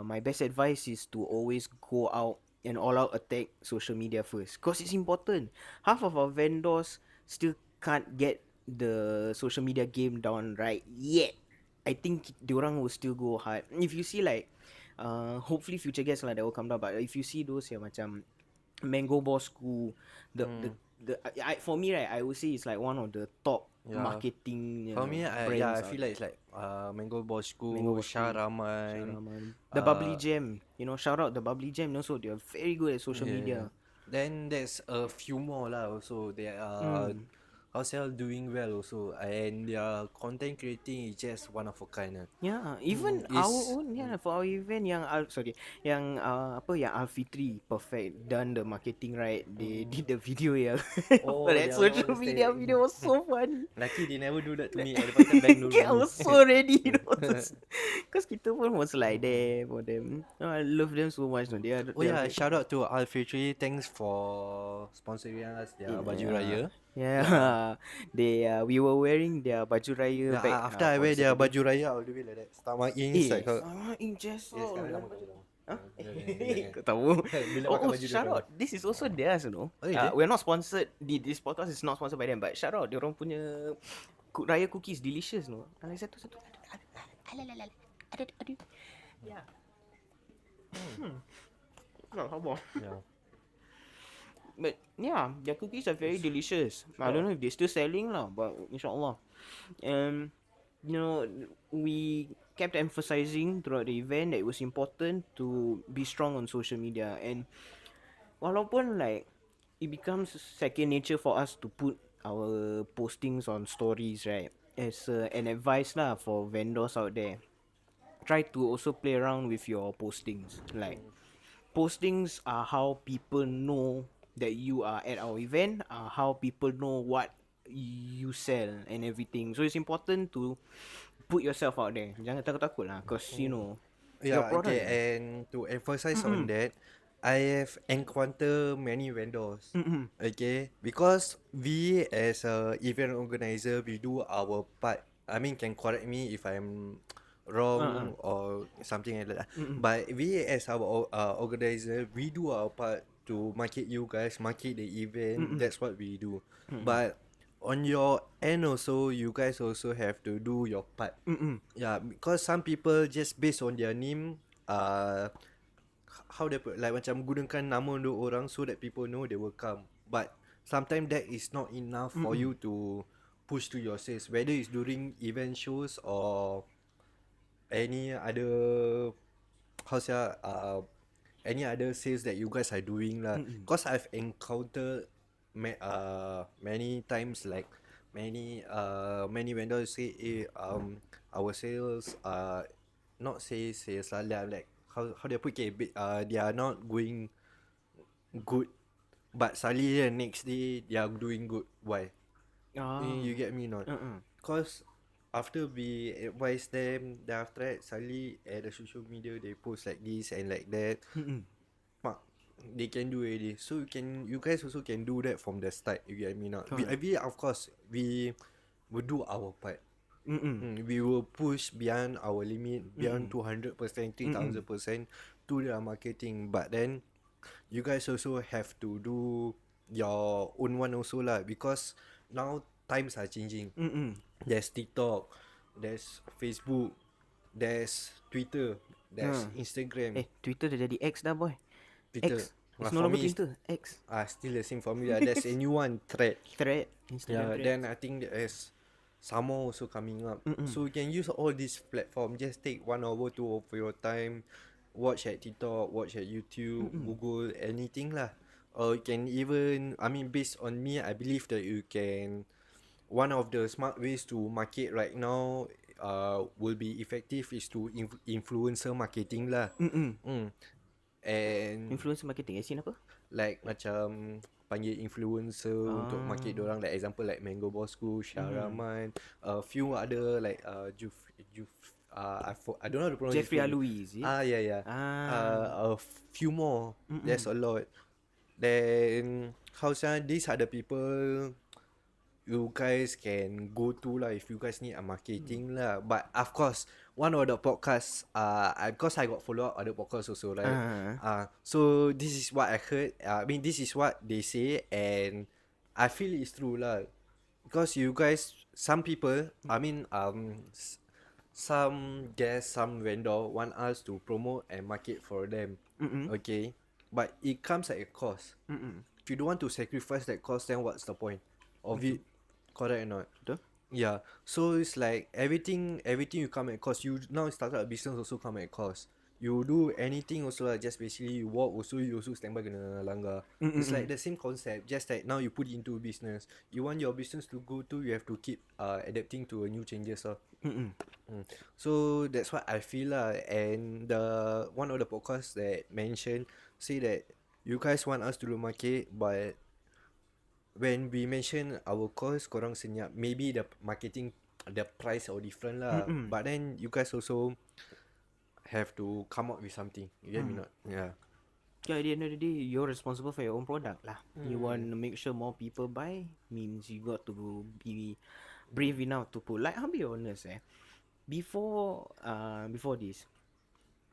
my best advice is to always go out and all out attack social media first, because it's important. Half of our vendors still can't get the social media game down right yet. I think diorang will still go hard. If you see like hopefully future guests lah that will come down, but if you see those yang macam Mango Bosku, for me right, I would say it's like one of the top Yeah. marketing For me, brands I feel like it's like Mango Bosku, Mango Bosku, Sharaman. Sharaman. The Bubbly Jam, shout out the Bubbly Jam also. They're very good at social Yeah. media. Then there's a few more lah also. They are also doing well also, and their content creating is just one of a kind. Yeah, even our Is own, for our event yang yang apa yang Alfitri perfect done the marketing right. They did the video yang Oh, that they are all social stay. media video was so funny. Lucky they never do that to me. At the time bank dulu. I was so ready, because kita pun was like there for them. I love them so much. No, Oh yeah, shout out to Alfitri. Thanks for sponsoring us their baju raya. Yeah, we were wearing their baju raya Yeah, back. after I for wear their Saturday. baju raya, I'll do it like that. Stomach inside. Sama inches. Yes, sekarang dah pakai dalam. Kau tahu. Bila pakai Oh, baju dia shout tahu. out. This is also theirs, Oh, is it? we're not sponsored. This podcast is not sponsored by them, but shout out. Diorang punya raya cookies delicious, no. Satu. Aduh. Yeah. Nak sabar. Yeah. But yeah, their cookies are very delicious. I don't know if they're still selling lah, but inshallah. We kept emphasizing throughout the event that it was important to be strong on social media, and walaupun like it becomes second nature for us to put our postings on stories, right? As an advice lah for vendors out there, try to also play around with your postings. Like postings are how people know that you are at our event, how people know what you sell and everything. So it's important to put yourself out there. Jangan takut-takut lah, cause your Yeah, product. okay, and to emphasize on that, I have encountered many vendors. Okay, because we as a event organizer, we do our part. I mean, can correct me if I'm wrong or something like that. But we as our organizer, we do our part to market you guys, market the event. That's what we do. But on your end also, you guys also have to do your part. Yeah, because some people just based on their name, how they put, like macam gunakan nama untuk orang so that people know they will come. But sometimes that is not enough for you to push to your sales, whether it's during event shows or any other any other sales that you guys are doing lah. Cause I've encountered many times like many vendors say our sales not say sales lah, like how they put it, they are not going good, but suddenly the next day they are doing good. Why? You get me not? Cause after we advise them, then after that suddenly at the social media they post like this and like that. They can do already. So you guys also can do that from the start. You get me not? We of course we will do our part. We will push beyond our limit, beyond 200%, 3000% to the marketing. But then you guys also have to do your own one also lah, because now times are changing. There's TikTok, there's Facebook, there's Twitter, there's Instagram. Twitter dah jadi X dah, boy. Twitter. X. It's no For longer me, Twitter. X. still the same for me. There's a new one, Thread. Thread. Yeah, Instagram thread. then I think there's some more also coming up. So you can use all these platforms. Just take 1 hour, 2 hour for your time. Watch at TikTok, watch at YouTube, Google, anything lah. Or you can even, I mean, based on me, I believe that you can. One of the smart ways to market right now will be effective is to influencer marketing lah. And Influencer marketing, as in apa? like macam panggil influencer untuk market dorang, like example like Mango Bosku, Sharaman, a few other like I don't know how to pronounce Jeffrey it. Alois, is it? Yeah. A few more. There's a lot. Then these are the people you guys can go to lah if you guys need a marketing lah. But of course, one of the podcasts, because I got follow up other podcasts also, right? So this is what I heard. I mean, this is what they say, and I feel it's true lah. Because you guys, some people, I mean, some guests, some vendor want us to promote and market for them. Okay, but it comes at a cost. If you don't want to sacrifice that cost, then what's the point of it? Correct or not? Betul? Yeah. So it's like everything you come at cost. You now started a business also come at cost. You do anything also lah, just basically you walk also, you also standby kena langgar. It's like the same concept, just that now you put it into business. You want your business to go to, you have to keep adapting to a new changes lah. So that's what I feel lah. And the one of the podcasts that mentioned say that you guys want us to do market, but when we mention our cost, korang senyap. Maybe the marketing, the price or different lah. But then you guys also have to come up with something. You get me not? Yeah. Yeah, at the end of the day, you're responsible for your own product lah. You want to make sure more people buy, means you got to be brave enough to put. Like, I'll be honest, before this,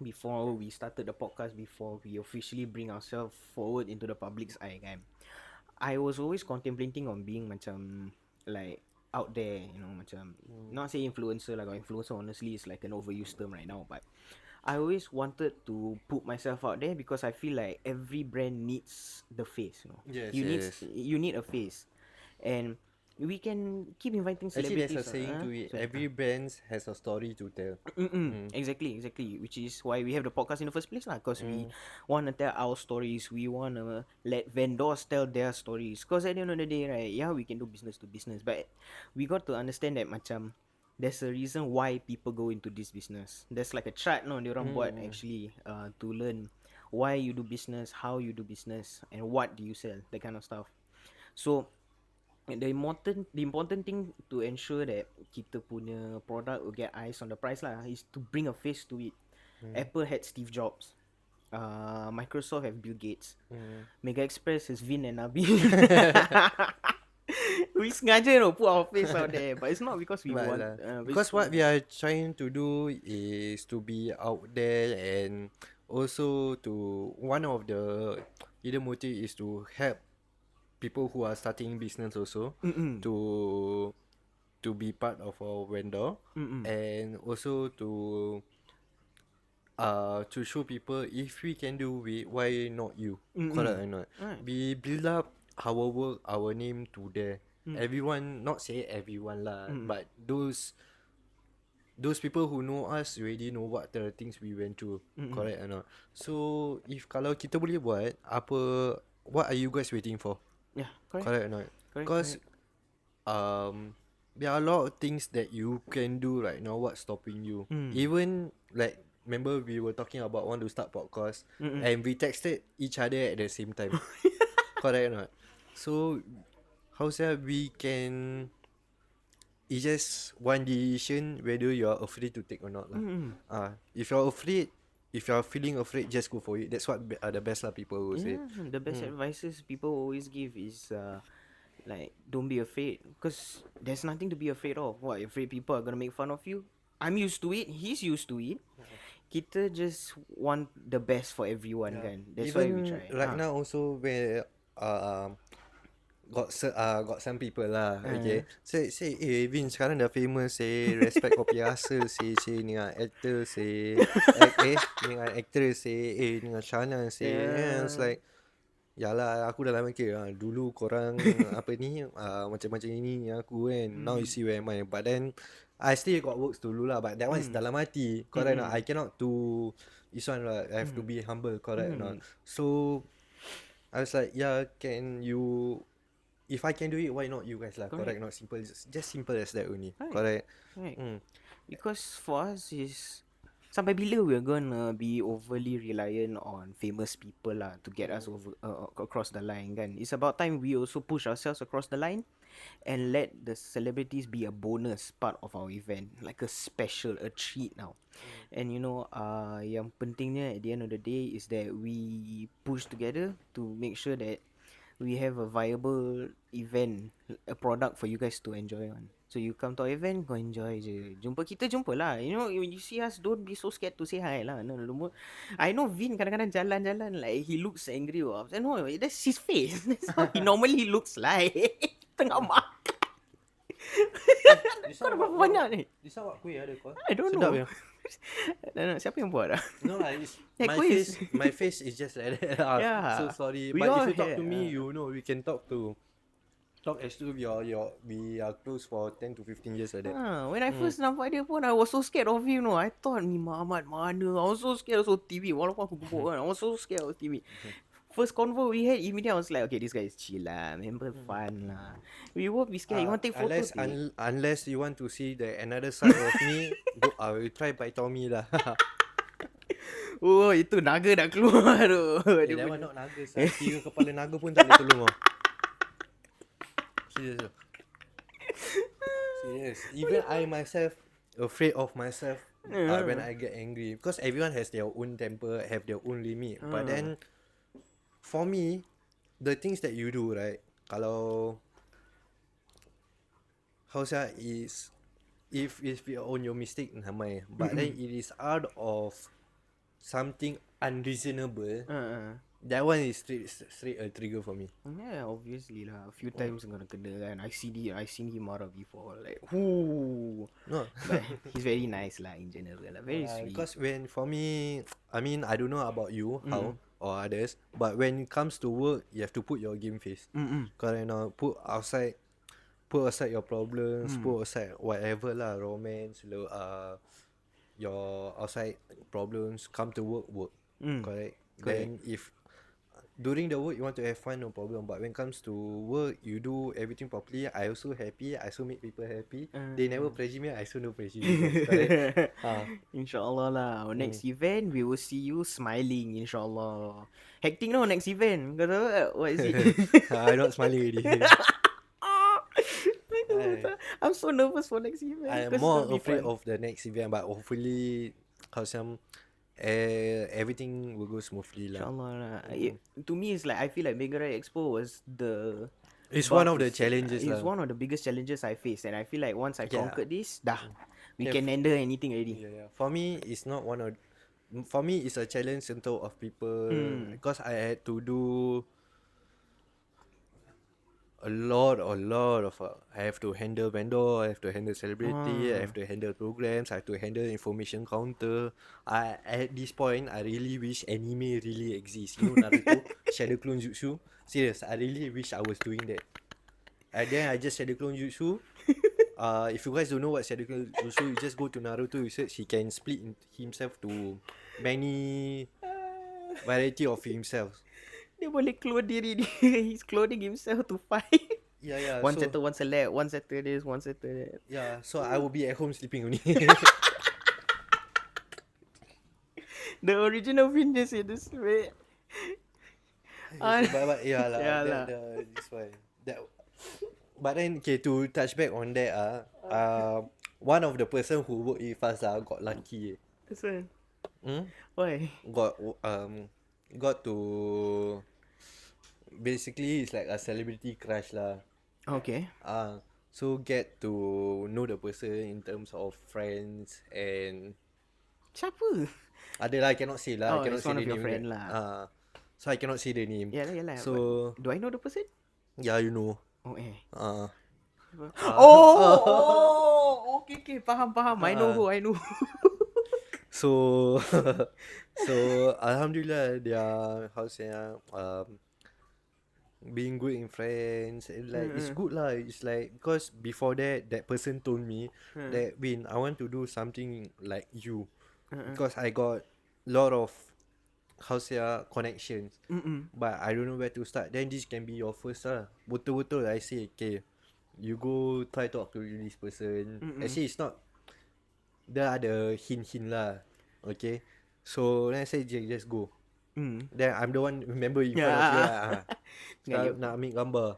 before we started the podcast, before we officially bring ourselves forward into the public's eye, kan, I was always contemplating on being macam like out there, you know, macam not say influencer lah. Influencer honestly is like an overused term right now, but I always wanted to put myself out there because I feel like every brand needs the face, you know. Yes, You need a face, and we can keep inviting Actually, celebrities. there's a saying to it. Every brand has a story to tell. Exactly. Which is why we have the podcast in the first place lah. Because we want to tell our stories. We want to let vendors tell their stories. Because at the end of the day, right, yeah, we can do business to business, but we got to understand that macam there's a reason why people go into this business. There's like a chart, no, diorang buat actually to learn why you do business, how you do business, and what do you sell, that kind of stuff. So the important thing to ensure that kita punya product will get eyes on the price lah is to bring a face to it. Apple had Steve Jobs. Microsoft have Bill Gates. Mega Express has Vin and Nabil. We sengaja put our face out there, but it's not because we want. Because what we are trying to do is to be out there, and also to one of the either motive is to help people who are starting business also to be part of our vendor, and also to show people if we can do it, why not you? Correct or not? Right. We build up our work, our name to there. Everyone, not say everyone lah, but those people who know us already know what the things we went through. Correct or not? So if kalau kita boleh buat apa, what are you guys waiting for? Yeah, correct. Correct or not? Because there are a lot of things that you can do right now. What's stopping you? Even like, remember we were talking about want to start podcast, and we texted each other at the same time. Correct or not? So how say we can? It's just one decision whether you are afraid to take or not lah. If you're afraid, if you're feeling afraid, just go for it. That's what are the best lah. People will say. The best advices people always give is like, don't be afraid, because there's nothing to be afraid of. What, afraid people are gonna make fun of you? I'm used to it. He's used to it. Kita just want the best for everyone, kan? That's why we try. Right now also where got some people lah, okay. Say Vin sekarang dah famous, respect kopi rasa, dengan actor, dengan actress, dengan Shana, it's like, yalah, aku dah lama dulu korang apa ni macam-macam ini aku kan. Now you see where am I. But then I still got works to do lah, but that one is dalam hati. Correct or not? I cannot do this one lah. I have to be humble. Correct or not? So I was like, yeah, can you, if I can do it, why not you guys lah? Correct? Not simple, just simple as that only. Correct. Because for us is, sampai bila we're gonna be overly reliant on famous people lah to get us over across the line, kan? It's about time we also push ourselves across the line and let the celebrities be a bonus part of our event, like a special, a treat now. And you know, yang pentingnya at the end of the day is that we push together to make sure that we have a viable event, a product for you guys to enjoy on. So you come to our event, go enjoy je. Jumpa kita, jumpa lah. You know, when you see us, don't be so scared to say hi lah. No, no, I know Vin kadang-kadang jalan-jalan like he looks angry or upset. No, that's his face. That's how he normally looks like. Tengah makan. This Kau dah one berapa banyak ni? This one what kuih ada kau? I don't Sedap know. ya? Siapa yang buat lah? No lah, it's Yeah, my quiz. my face is just like that. Yeah. So sorry. We But all if you talk have, to me, you know we can talk as to we are close for 10 to 15 years like that. When I first nampak dia pun, I was so scared of him. No, I thought ni Muhammad mana. I was so scared of TV. Walaupun aku gebuk kan, I was so scared of TV. First convo we had, immediately I was like, okay, this guy is chill lah, member fun lah. We won't be scared. You want to take photos? Unless you want to see the another side of me, go, I will try by Tommy lah. Oh, itu naga dah keluar tu. That one not naga sah. Kira kepala naga pun tak boleh tolong kau. Serious. Serious. Even I myself afraid of myself when I get angry, because everyone has their own temper, have their own limit. But then for me, the things that you do, right? Kalau how say is if you own your mistake, namai. But then it is out of something unreasonable. That one is straight a trigger for me. Yeah, obviously lah. A few times gonna kena kan. I seen him marah before. Like, whoo. No. But he's very nice lah in general lah. Very sweet. Because when for me, I mean, I don't know about you, how or others, but when it comes to work, you have to put your game face. Because you know, put aside your problems, put aside whatever lah, romance, your outside problems. Come to work. Correct. Then if during the work you want to have fun, no problem. But when it comes to work, you do everything properly. I also happy. I also make people happy. They never pressure me. I also no pressure. InsyaAllah lah. Our next event, we will see you smiling. InsyaAllah. Hectic no next event. Kau tahu tak? What is it? I'm not smiling already. I'm so nervous for next event. I am more afraid of the next event, but hopefully, everything will go smoothly lah. InsyaAllah lah. To me, it's like I feel like Mega Raya Expo was It's one of the challenges It's lah. one of the biggest challenges I faced, and I feel like once I conquered this, we can handle anything already. Yeah. For me, it's not one of. For me, it's a challenge in terms of people because I had to do a lot of. I have to handle vendor, I have to handle celebrity, I have to handle programs, I have to handle information counter. At this point, I really wish anime really exists. You know Naruto, Shadow Clone Jutsu. Serious, I really wish I was doing that. And then I just Shadow Clone Jutsu. If you guys don't know what Shadow Clone Jutsu, you just go to Naruto. You search, he can split himself to many variety of himself. Dia boleh clone diri dia. He's cloning himself to fight. Yeah. One settle, one select, one settle this, one settle that. Yeah, so I will be at home sleeping only. The original Vin just said this way. But yeah lah. This one. But then okay, to touch back on that one of the person who work with us got lucky. That's why. Why? Got to basically it's like a celebrity crush lah. Okay. So get to know the person in terms of friends and Siapa? ada lah, I cannot say lah. I cannot it's say one the of your name. friend lah. So I cannot say the name. Yeah lah. So Do I know the person? yeah, you know. Oh okay. Faham. I know who. So alhamdulillah, they are being good in friends. Like it's good lah. It's like because before that person told me that Win, I want to do something like you because I got lot of connections, but I don't know where to start. Then this can be your first lah. Betul-betul I say okay, you go try talk to this person. Actually it's not. Dia ada hint lah. Okay. So then I say just go. Then I'm the one remember in front of you lah. Sekarang nak ambil gambar.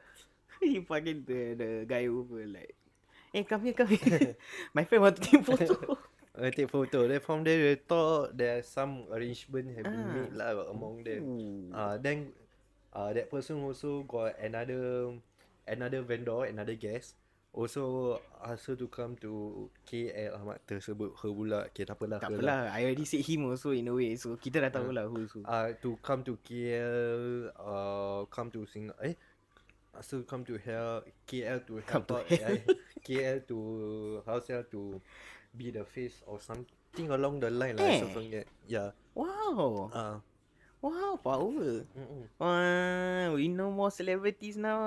You fucking the guy over like, hey, come here. My friend want to take photo. I take photo. Then from there, they thought there some arrangement have been made lah among them. Then that person also got another vendor, another guest also asked her to come to KL. Ahmad tersebut her pula. Okay, tak apalah Tak her lah. apalah, I already said him also in a way. So kita dah tahu lah who so. To come to KL, come to so come to KL to Come help to out. hell. KL to to be the face or something along the line lah. I also forget. Yeah. Wow. Wow, power. We know more celebrities now.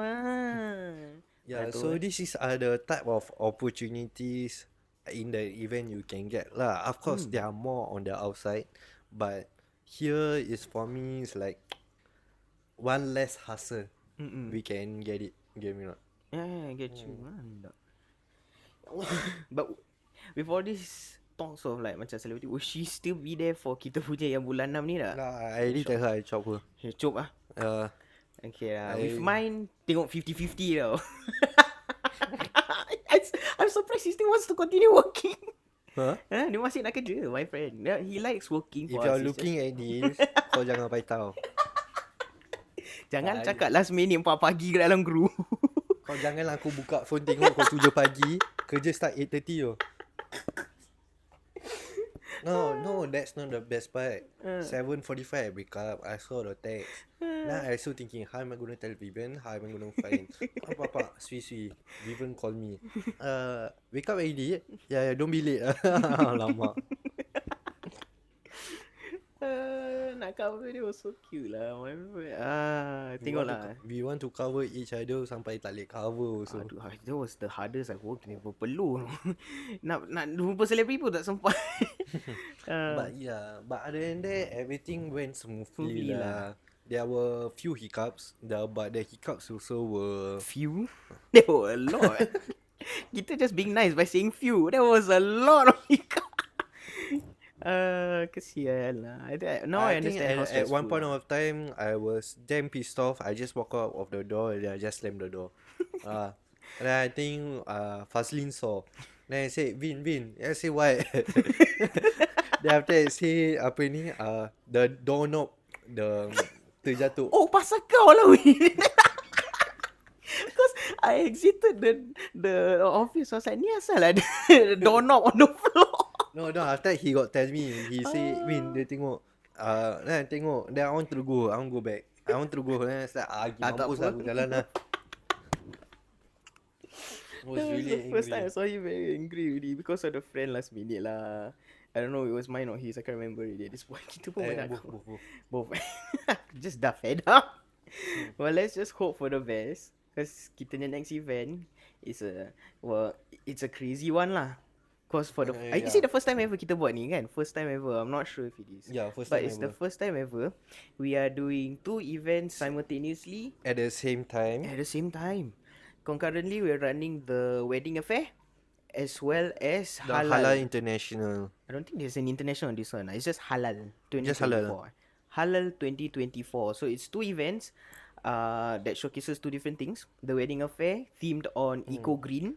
Yeah, so this is the type of opportunities in the event you can get lah. Of course, there are more on the outside, but here is for me is like one less hustle. We can get it. Get me not? Yeah, I get you. Mantap. But with all these talks of like macam celebrity, will she still be there for kita punya yang bulan 6 ni tak? Nah, I already tell her I chop her. Cop lah. Okay lah. With mine, tengok 50-50 tau. I'm surprised he still wants to continue working. Huh? Dia masih nak kerja, my friend. He likes working If for you're us. looking at this, kau jangan paitau. Jangan cakap last minute 4 pagi ke dalam group. Kau janganlah aku buka phone tengok kau 7 pagi, kerja start 8:30 tu. No, that's not the best part. 7:45 I wake up, I saw the text. Now I also thinking, how am I gonna tell Vivian? How am I gonna find? Apa, sui. Vivian call me. Wake up already? Yeah, don't be late. Lama. Nak cover dia was so cute lah, my friend. Tengoklah. We want to cover each other sampai tak boleh cover also. Aduh, that was the hardest I've worked in berpeluh. nak jumpa selebriti pun tak sempat. But other than that, everything went smoothly lah. There were few hiccups, but the hiccups also were Few? There were a lot. Kita just being nice by saying few. There was a lot of hiccups. Kesian lah. Now I think understand how at stressful. one point of time I was damn pissed off. I just walk out of the door and I just slammed the door. And then I think Fazlin saw. Then I said, Vin. I say what? Then after I say apa ni? The doorknob terjatuh. Oh, pasal kau lah weh. Because I exited the office. I was like, ni asal lah the doorknob on the floor. No, after he got tell me, he say, Win, dia tengok, then I tengok, then I want to go back. I want to go, then I was like, mampus lah, aku jalan lah. Was really the first time I angry. saw him very angry already because of the friend last minute lah. I don't know, it was mine or his, I can't remember already at this point. Kita pun banyak both. Just dah fed up. Well, let's just hope for the best. Because kita punya next event is it's a crazy one lah. Cause for the is it the first time ever kita buat ni kan? First time ever. I'm not sure if it is. Yeah, first but time it's ever. the first time ever. We are doing 2 events simultaneously At the same time. at the same time. Concurrently, we're running the wedding affair as well as The Halal International. I don't think there's an international on this one. It's just halal 2024. Just halal. Halal 2024. So it's 2 events that showcases 2 different things. The wedding affair themed on eco green.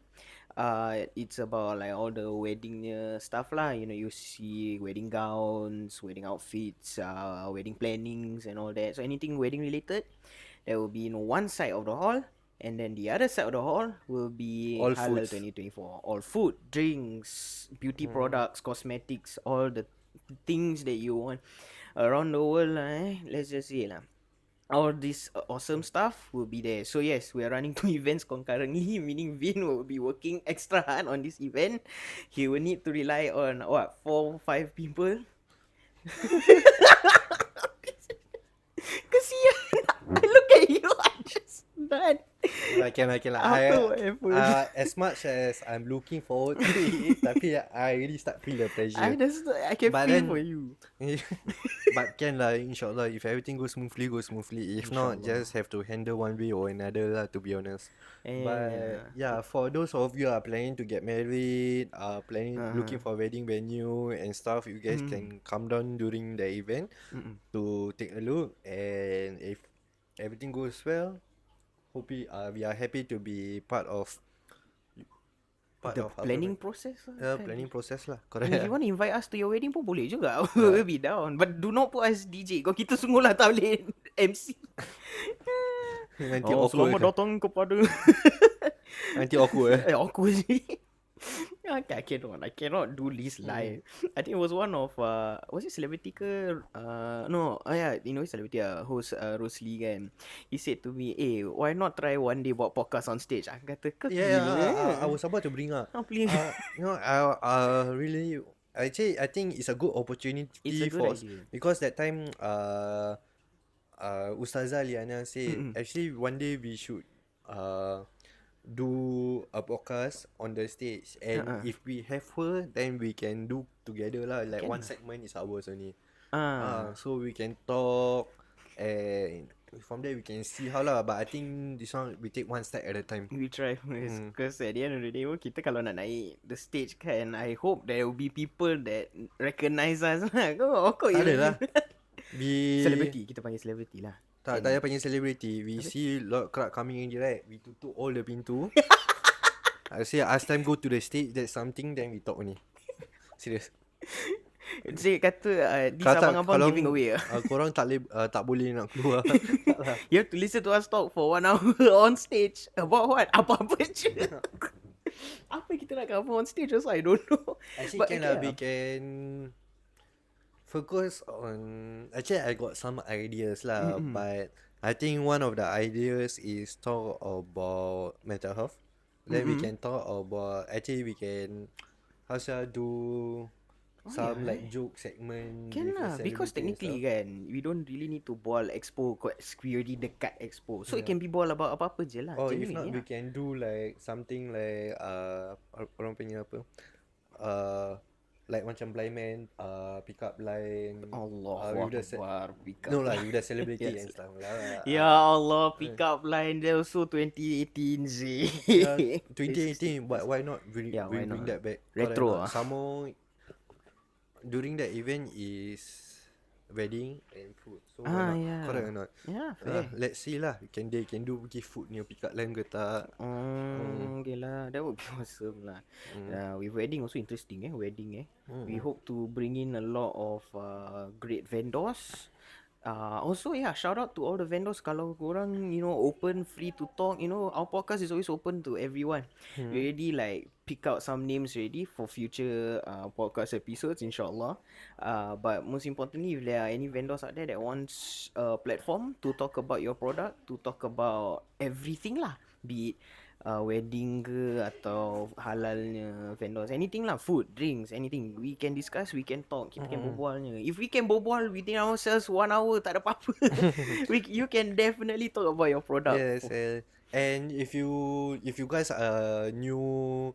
It's about like all the wedding stuff lah. You know, you see wedding gowns, wedding outfits, wedding plannings and all that. So anything wedding related, that will be in one side of the hall. And then the other side of the hall will be All Halal foods. 2024. All food, drinks, beauty products, cosmetics, all the things that you want around the world lah. Let's just say lah. All this awesome stuff will be there. So yes, we are running 2 events concurrently, meaning Vin will be working extra hard on this event. He will need to rely on 4-5 people. Kesian. Look at you. I'm just done. I can. As much as I'm looking forward to it, tapi I really start feel the pressure. I can But feel then- for you. But can lah, inshallah. If everything goes smoothly, If not, just have to handle one way or another lah, to be honest. But yeah, for those of you are planning to get married, looking for wedding venue and stuff, you guys can come down during the event to take a look. And if everything goes well, we are happy to be part of The planning process lah. planning process lah. If Correct. you want to invite us to your wedding pun boleh juga. We'll be down. But do not put us DJ. Kau kita semua lah tak boleh MC. Nanti Oh, awkward. selamat datang kepada Nanti awkward. awkward sih. I cannot do this live. I think it was one of was it celebrity ke? No, yeah, you know celebrity host Rosli kan. He said to me, why not try one day buat podcast on stage? Aku kata, kau Yeah, I gila. was about to bring up. Kau please. Really, actually, I think it's a good opportunity It's a good for idea. because that time, Ustazah Liana said, Mm-mm. actually, one day we should, do a podcast on the stage, and if we have her, then we can do together lah. Like Can one lah. segment is ours only. Ah. So we can talk, and from there we can see how lah. But I think this one we take one step at a time. We try first. Because at the end of the day kita kalau nak naik the stage kan, I hope there will be people that recognize us lah. Kau Tak ada je. lah. We Celebrity. Kita panggil celebrity lah. Tak payah panggil celebrity. We see lot crowd coming in right. We tutup all the pintu. I say ask them go to the stage. There's something, then we talk only. Serious. Saya kata this Kalau tak- abang-abang kalau, giving away korang tak boleh nak keluar. You have to listen to us talk for 1 hour on stage. About what? Apa-apa je. Apa kita nak cover on stage also I don't know. Actually can lah. We can focus on. Actually I got some ideas lah. But I think one of the ideas is talk about mental health. Then we can talk about. Actually we can how shall I do some like joke segment. Can with a lah. Because celebrity and technically stuff. kan, we don't really need to Bual Expo. We already dekat Expo. So it can be Bual about apa-apa je lah. Or if Genuine, not, we can do like something like orang panggil apa? Like macam blind man, pick up line. Allah with the Akbar. Pick up no lah, line. with the celebrity Yes. and stuff lah. Ya Allah, pick up line. Dia also 2018 sih. 2018, but why not bring, Yeah, why bring not? that back? Retro Correct or not? Some more during that event is wedding and food. So why not? Yeah. Correct or not? Yeah, fair. Let's see lah. They can do give food near pick up line ke tak? Okay lah, that would be awesome lah. With wedding also interesting wedding We hope to bring in a lot of great vendors. Also shout out to all the vendors. Kalau korang open, free to talk, our podcast is always open to everyone. We already like pick out some names already for future podcast episodes, inshallah. But most importantly, if there are any vendors out there that wants a platform to talk about your product, to talk about everything lah, be it wedding ke atau halalnya vendors, anything lah, food, drinks, anything we can discuss, we can talk, kita can berbualnya. If we can berbual within ourselves 1 hour, tak ada apa-apa. You can definitely talk about your product. Yes, and if you guys are new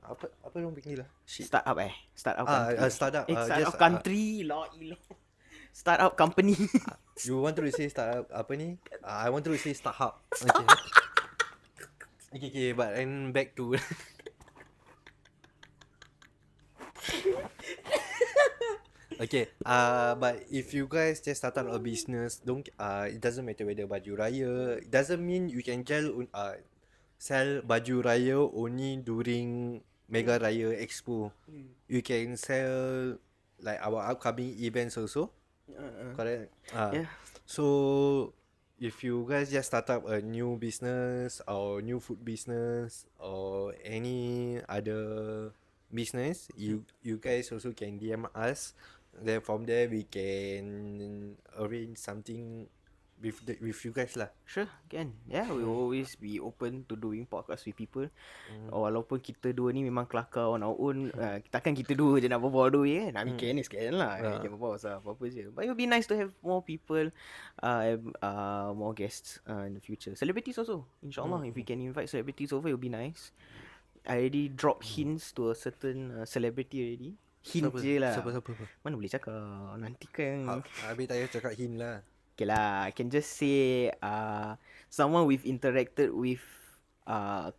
apa orang panggil lah? Startup startup country. Startup. Startup Just, country, la ilah. Startup company. you want to say startup apa ni? I want to say startup. Okay, but then back to okay, but if you guys just start up a business, don't it doesn't matter whether baju raya. It doesn't mean you can sell baju raya only during Mega Raya Expo. You can sell like our upcoming events also. Correct. Yeah. So if you guys just start up a new business or new food business or any other business, you guys also can DM us. Then from there we can arrange something with you guys lah. Sure, can. Yeah, we will always be open to doing podcast with people. Walaupun kita dua ni memang kelakar on our own, takkan kita dua je nak berbual dua kan. Nak mikir ni sekalian lah. Kita berbual pasal apa-apa je. But it would be nice to have more people, more guests in the future. Celebrities also, insyaAllah. If we can invite celebrities over, it would be nice. I already dropped hints to a certain celebrity already. Hint je lah. Siapa? Mana boleh cakap. Nanti kan. Habis tak payah cakap hint lah. Okay lah, I can just say someone we've interacted with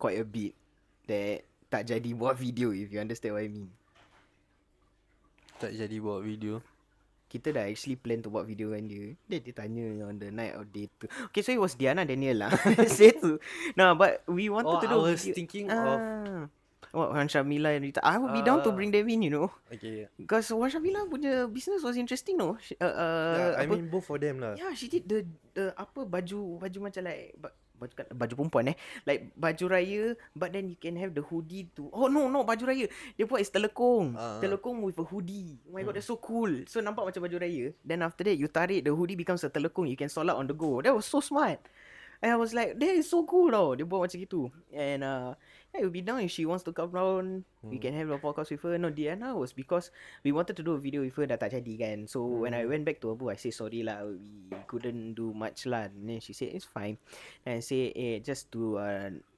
quite a bit that tak jadi buat video, if you understand what I mean. Tak jadi buat video. Kita dah actually plan to buat video dengan dia. Dia tanya on the night of day tu. Okay, so it was Diana Daniel lah. Say tu. No, but we wanted to do I was video. thinking of Wan Shamila and Rita. I would be down to bring them in, you know. Okay. Because Wan Shamila punya business was interesting, no. Yeah, I Apa? mean both of them lah. Yeah, she did the apa baju macam like baju perempuan like baju raya, but then you can have the hoodie to. Oh no, baju raya dia buat is telekung with a hoodie. Oh my god, that's so cool. So nampak macam baju raya, then after that you tarik, the hoodie becomes a telekung, you can sold out on the go. That was so smart. And I was like, that is so cool tau. Dia buat macam gitu. And yeah, it would be down if she wants to come down. We can have a podcast with her. No, Diana was because we wanted to do a video with her, dah tak jadi kan. So when I went back to Abu, I say sorry lah, we couldn't do much lah. And then she said it's fine. And I say, just to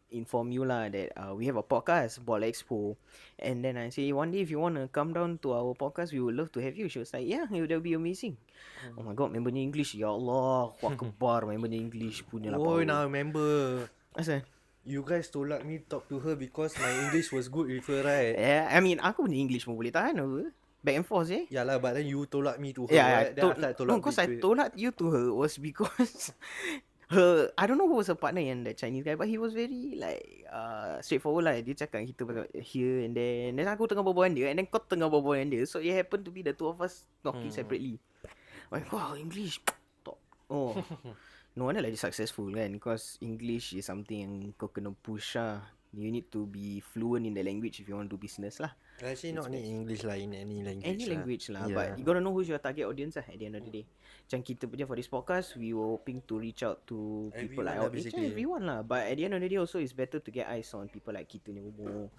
inform you lah that we have a podcast, Bual Expo. And then I say, one day if you want to come down to our podcast, we would love to have you. She was like, yeah, that would be amazing. Oh my god, membernya English. Ya Allah, wah kebar membernya English punya lah. Oh, now I remember. Asal? You guys tolak me talk to her because my English was good with her, right? Yeah, I mean, aku punya English pun boleh tahan apa. Back and forth Yeah lah, but then you tolak me to her, Yeah, right? Then after I tolak because I me to tolak you to her was because her, I don't know who was her partner yang that Chinese guy, but he was very like straightforward lah. Dia cakap kita here and then aku tengah berbual dengan dia, and then kau tengah berbual dengan dia, so it happened to be the two of us talking separately. Like, wow, English talk. Oh, no wonder like dia successful kan, because English is something yang kau kena push lah. You need to be fluent in the language if you want to do business lah. Actually not in English lah, in any language. Any language lah, Yeah. but you gotta know who's your target audience lah at the end of the day. Macam kita punya for this podcast, we were hoping to reach out to people Everyone like lah, our age, basically. everyone lah. But at the end of the day also, it's better to get eyes on people like kita ni umur.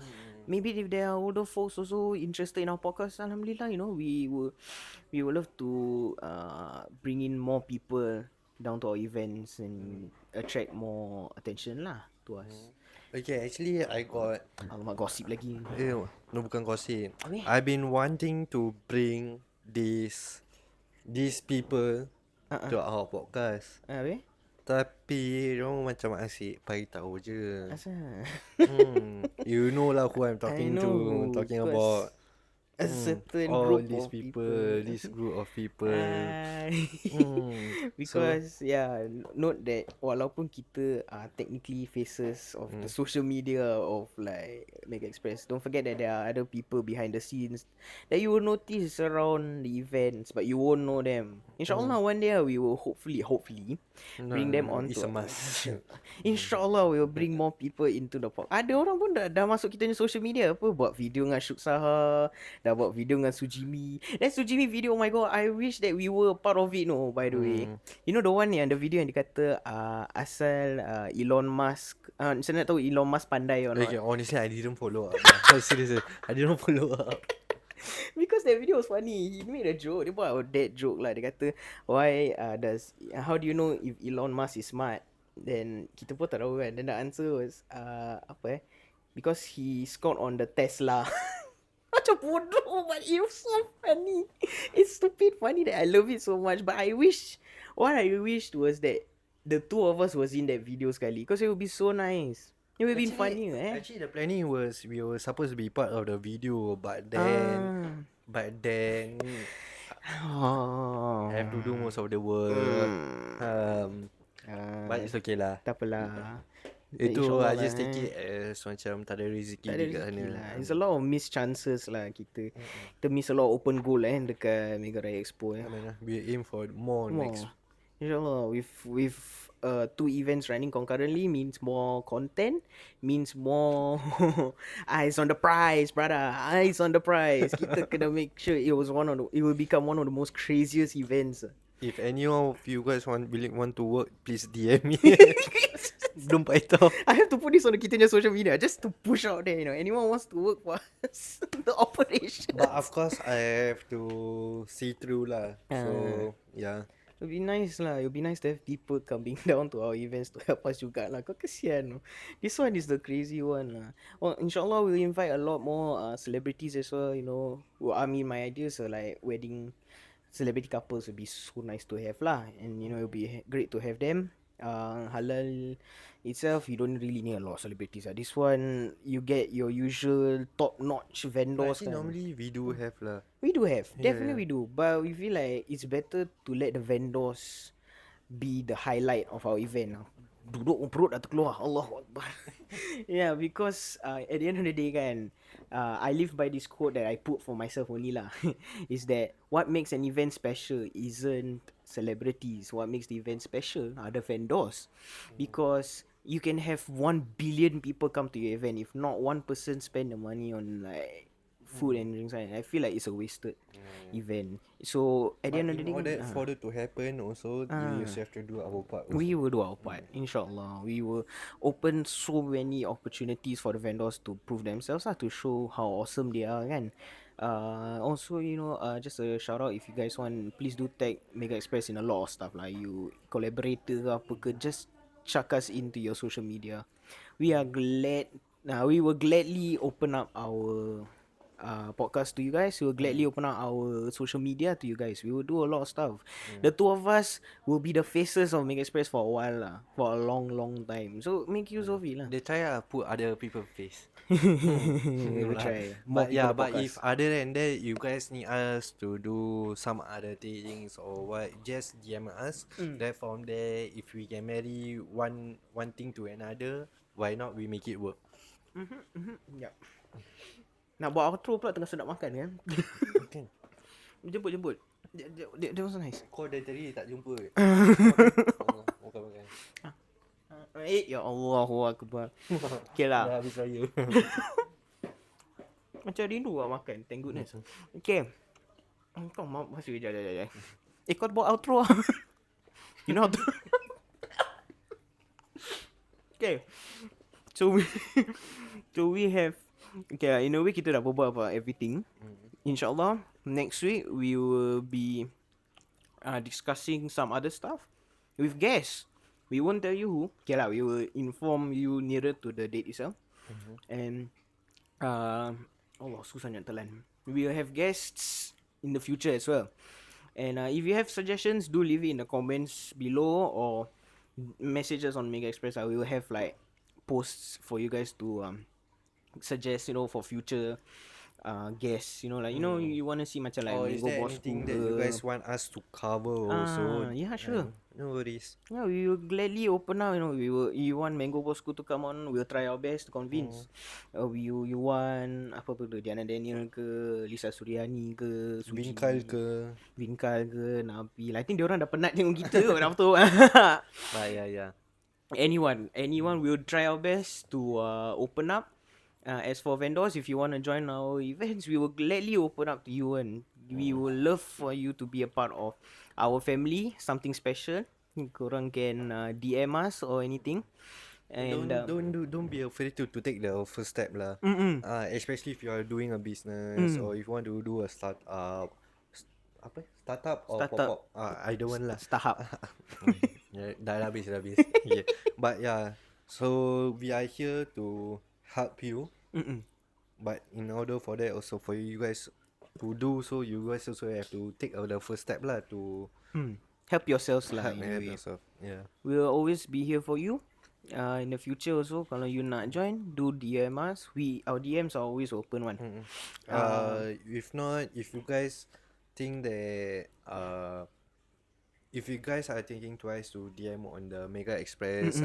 Maybe if there are older folks also interested in our podcast, alhamdulillah, you know, we will love to bring in more people down to our events and attract more attention lah to us. Okay, actually I got Alamak, gossip lagi. no, bukan gossip. Habis? I've been wanting to bring these people to our podcast. Habis? Tapi diorang macam asyik bagi tahu je. Asal? You know lah who I'm talking I to. know, Talking because about a certain all group these of people, this group of people. Because note that walaupun kita are technically faces of the social media of like Mega Express, don't forget that there are other people behind the scenes that you will notice around the events, but you won't know them. InsyaAllah one day we will hopefully bring them on It's to a must. InsyaAllah we will bring more people into the podcast. Ada orang pun dah masuk kita punya social media apa, buat video dengan Syuk Saha, dah buat video dengan Sujimi. That Sujimi video, oh my god, I wish that we were part of it, no, by the way. You know the one yang the video yang dia kata asal Elon Musk, saya nak tahu Elon Musk pandai or not. Okay, honestly I didn't follow up. Seriously, I didn't follow up. Because that video was funny. He made a joke. Dia buat that joke lah. Dia kata, how do you know if Elon Musk is smart? Then kita pun tak tahu kan. Then the answer was because he scored on the Tesla. Macam bodoh, but it was so funny. It's stupid funny that I love it so much. But what I wished was that the two of us was in that video sekali, because it would be so nice. It would be funny, Actually, the planning was we were supposed to be part of the video, but then have to do most of the work. But it's okay lah. Tak apalah. Itu I just take it as macam tak ada rezeki Tak ada dekat rezeki sana. lah. It's a lot of missed chances lah kita. Kita miss a lot of open goal dekat Mega Raya Expo. We aim for more next. InsyaAllah with 2 events running concurrently means more content, means more eyes on the prize, brother. Eyes on the prize. Kita kena make sure it will become one of the most craziest events. If any of you guys want to work, please DM me. Belum tahu. I have to put this on kita punya social media just to push out there, you know. Anyone wants to work for us, the operation. But of course I have to see through lah. So yeah. It'll be nice lah. It'll be nice to have people coming down to our events to help us juga lah. Kau kesian. This one is the crazy one lah. Well, insyaAllah we'll invite a lot more celebrities as well, you know. Well, I mean, my ideas are like wedding celebrity couples would be so nice to have lah. And, you know, it'll be great to have them. Halal itself, you don't really need a lot of celebrities. This one, you get your usual top-notch vendors. Actually, normally we do have lah. We do have, definitely we do. But we feel like it's better to let the vendors be the highlight of our event. Duduk perut dah terkeluar. Allahu Akbar. Yeah, because at the end of the day kan, I live by this quote that I put for myself only lah. Is that what makes an event special isn't celebrities. What makes the event special are the vendors. Because you can have 1 billion people come to your event. If not one person spend the money on like food and drinks, right, I feel like it's a wasted event. So at the But end of the in day, order for it to happen also, we also have to do our part also. we will do our part, inshallah. We will open so many opportunities for the vendors to prove themselves, to show how awesome they are, kan. Also, just a shout out, if you guys want, please do tag Mega Express in a lot of stuff lah. You collaborate ke apa ke, just chuck us into your social media. We are glad. We will gladly open up our podcast to you guys. We will gladly open up our social media to you guys. We will do a lot of stuff. The two of us will be the faces of Mega Express for a while lah, for a long time. So make use of it lah. They try put other people face. We No will lah. try more But people yeah, to but podcast. if other than that, you guys need us to do some other things or what, just DM us. Then from there, if we can marry one thing to another, why not we make it work? Yep. Nak buat outro pula tengah sedap makan kan. Okay. Jemput. That was nice. Kau dari tadi tak jumpa. Makan. Ya Allahu Akbar. Okay lah. Dah habis raya. Macam rindu lah makan. Thank goodness. Okay. Kau masih kejap. Kau buat outro lah. You know how to. Okay. So we have. Okay lah, in a way kita dah berbual about everything. InsyaAllah next week we will be discussing some other stuff with guests. We won't tell you who. Okay lah, we will inform you nearer to the date itself. And Allah susahnya telan. We will have guests in the future as well. And if you have suggestions, do leave it in the comments below or messages on Mega Express. We will have like posts for you guys to suggest, for future guests, you want to see macam like Or is Mega there Boss anything ke. that you guys want us to cover also? Yeah, sure. No worries. Yeah, we will gladly open up. You want Mango Bosco to come on, we'll try our best to convince. You want apa tu, Diana Daniel ke, Lisa Suryani ke, Suji, Vinkal ke, Nabil. I think diorang dah penat tengok kita kot, dah betul. Yeah. Anyone we'll try our best to open up. As for vendors, if you want to join our events, we will gladly open up to you, and we will love for you to be a part of our family, something special. Korang can DM us or anything. And don't be afraid to take the first step lah. Especially if you are doing a business or if you want to do a startup or pop-up. Either one lah. Startup. Yeah, dah habis. Yeah. But yeah, so we are here to help you. But in order for that, also for you guys to do so, you guys also have to take the first step lah to Help yourselves lah. help yourself. Yeah. We'll always be here for you. In the future also, kalau you nak join, do DM us. Our DMs are always open one. If not, if you guys think that if you guys are thinking twice to DM on the Mega Express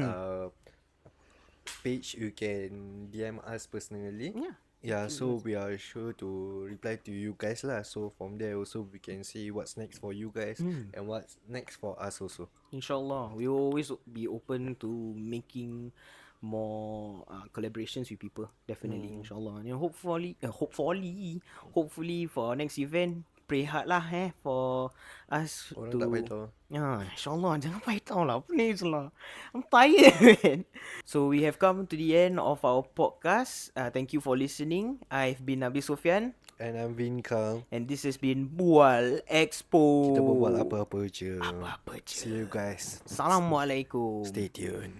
page, you can DM us personally. Yeah, so we are sure to reply to you guys lah. So from there also we can see what's next for you guys and what's next for us also. InsyaAllah, we will always be open to making more collaborations with people. Definitely, InsyaAllah. And hopefully for our next event, pray hard lah for us Orang to. tak baitau. InsyaAllah, jangan baitau lah. Please lah. I'm tired, man. So we have come to the end of our podcast. Thank you for listening. I've been Nabil Sofyan. And I'm Vinkal. And this has been Bual Expo. Kita berbual apa-apa je. Apa-apa je. See you guys. Assalamualaikum. Stay tuned.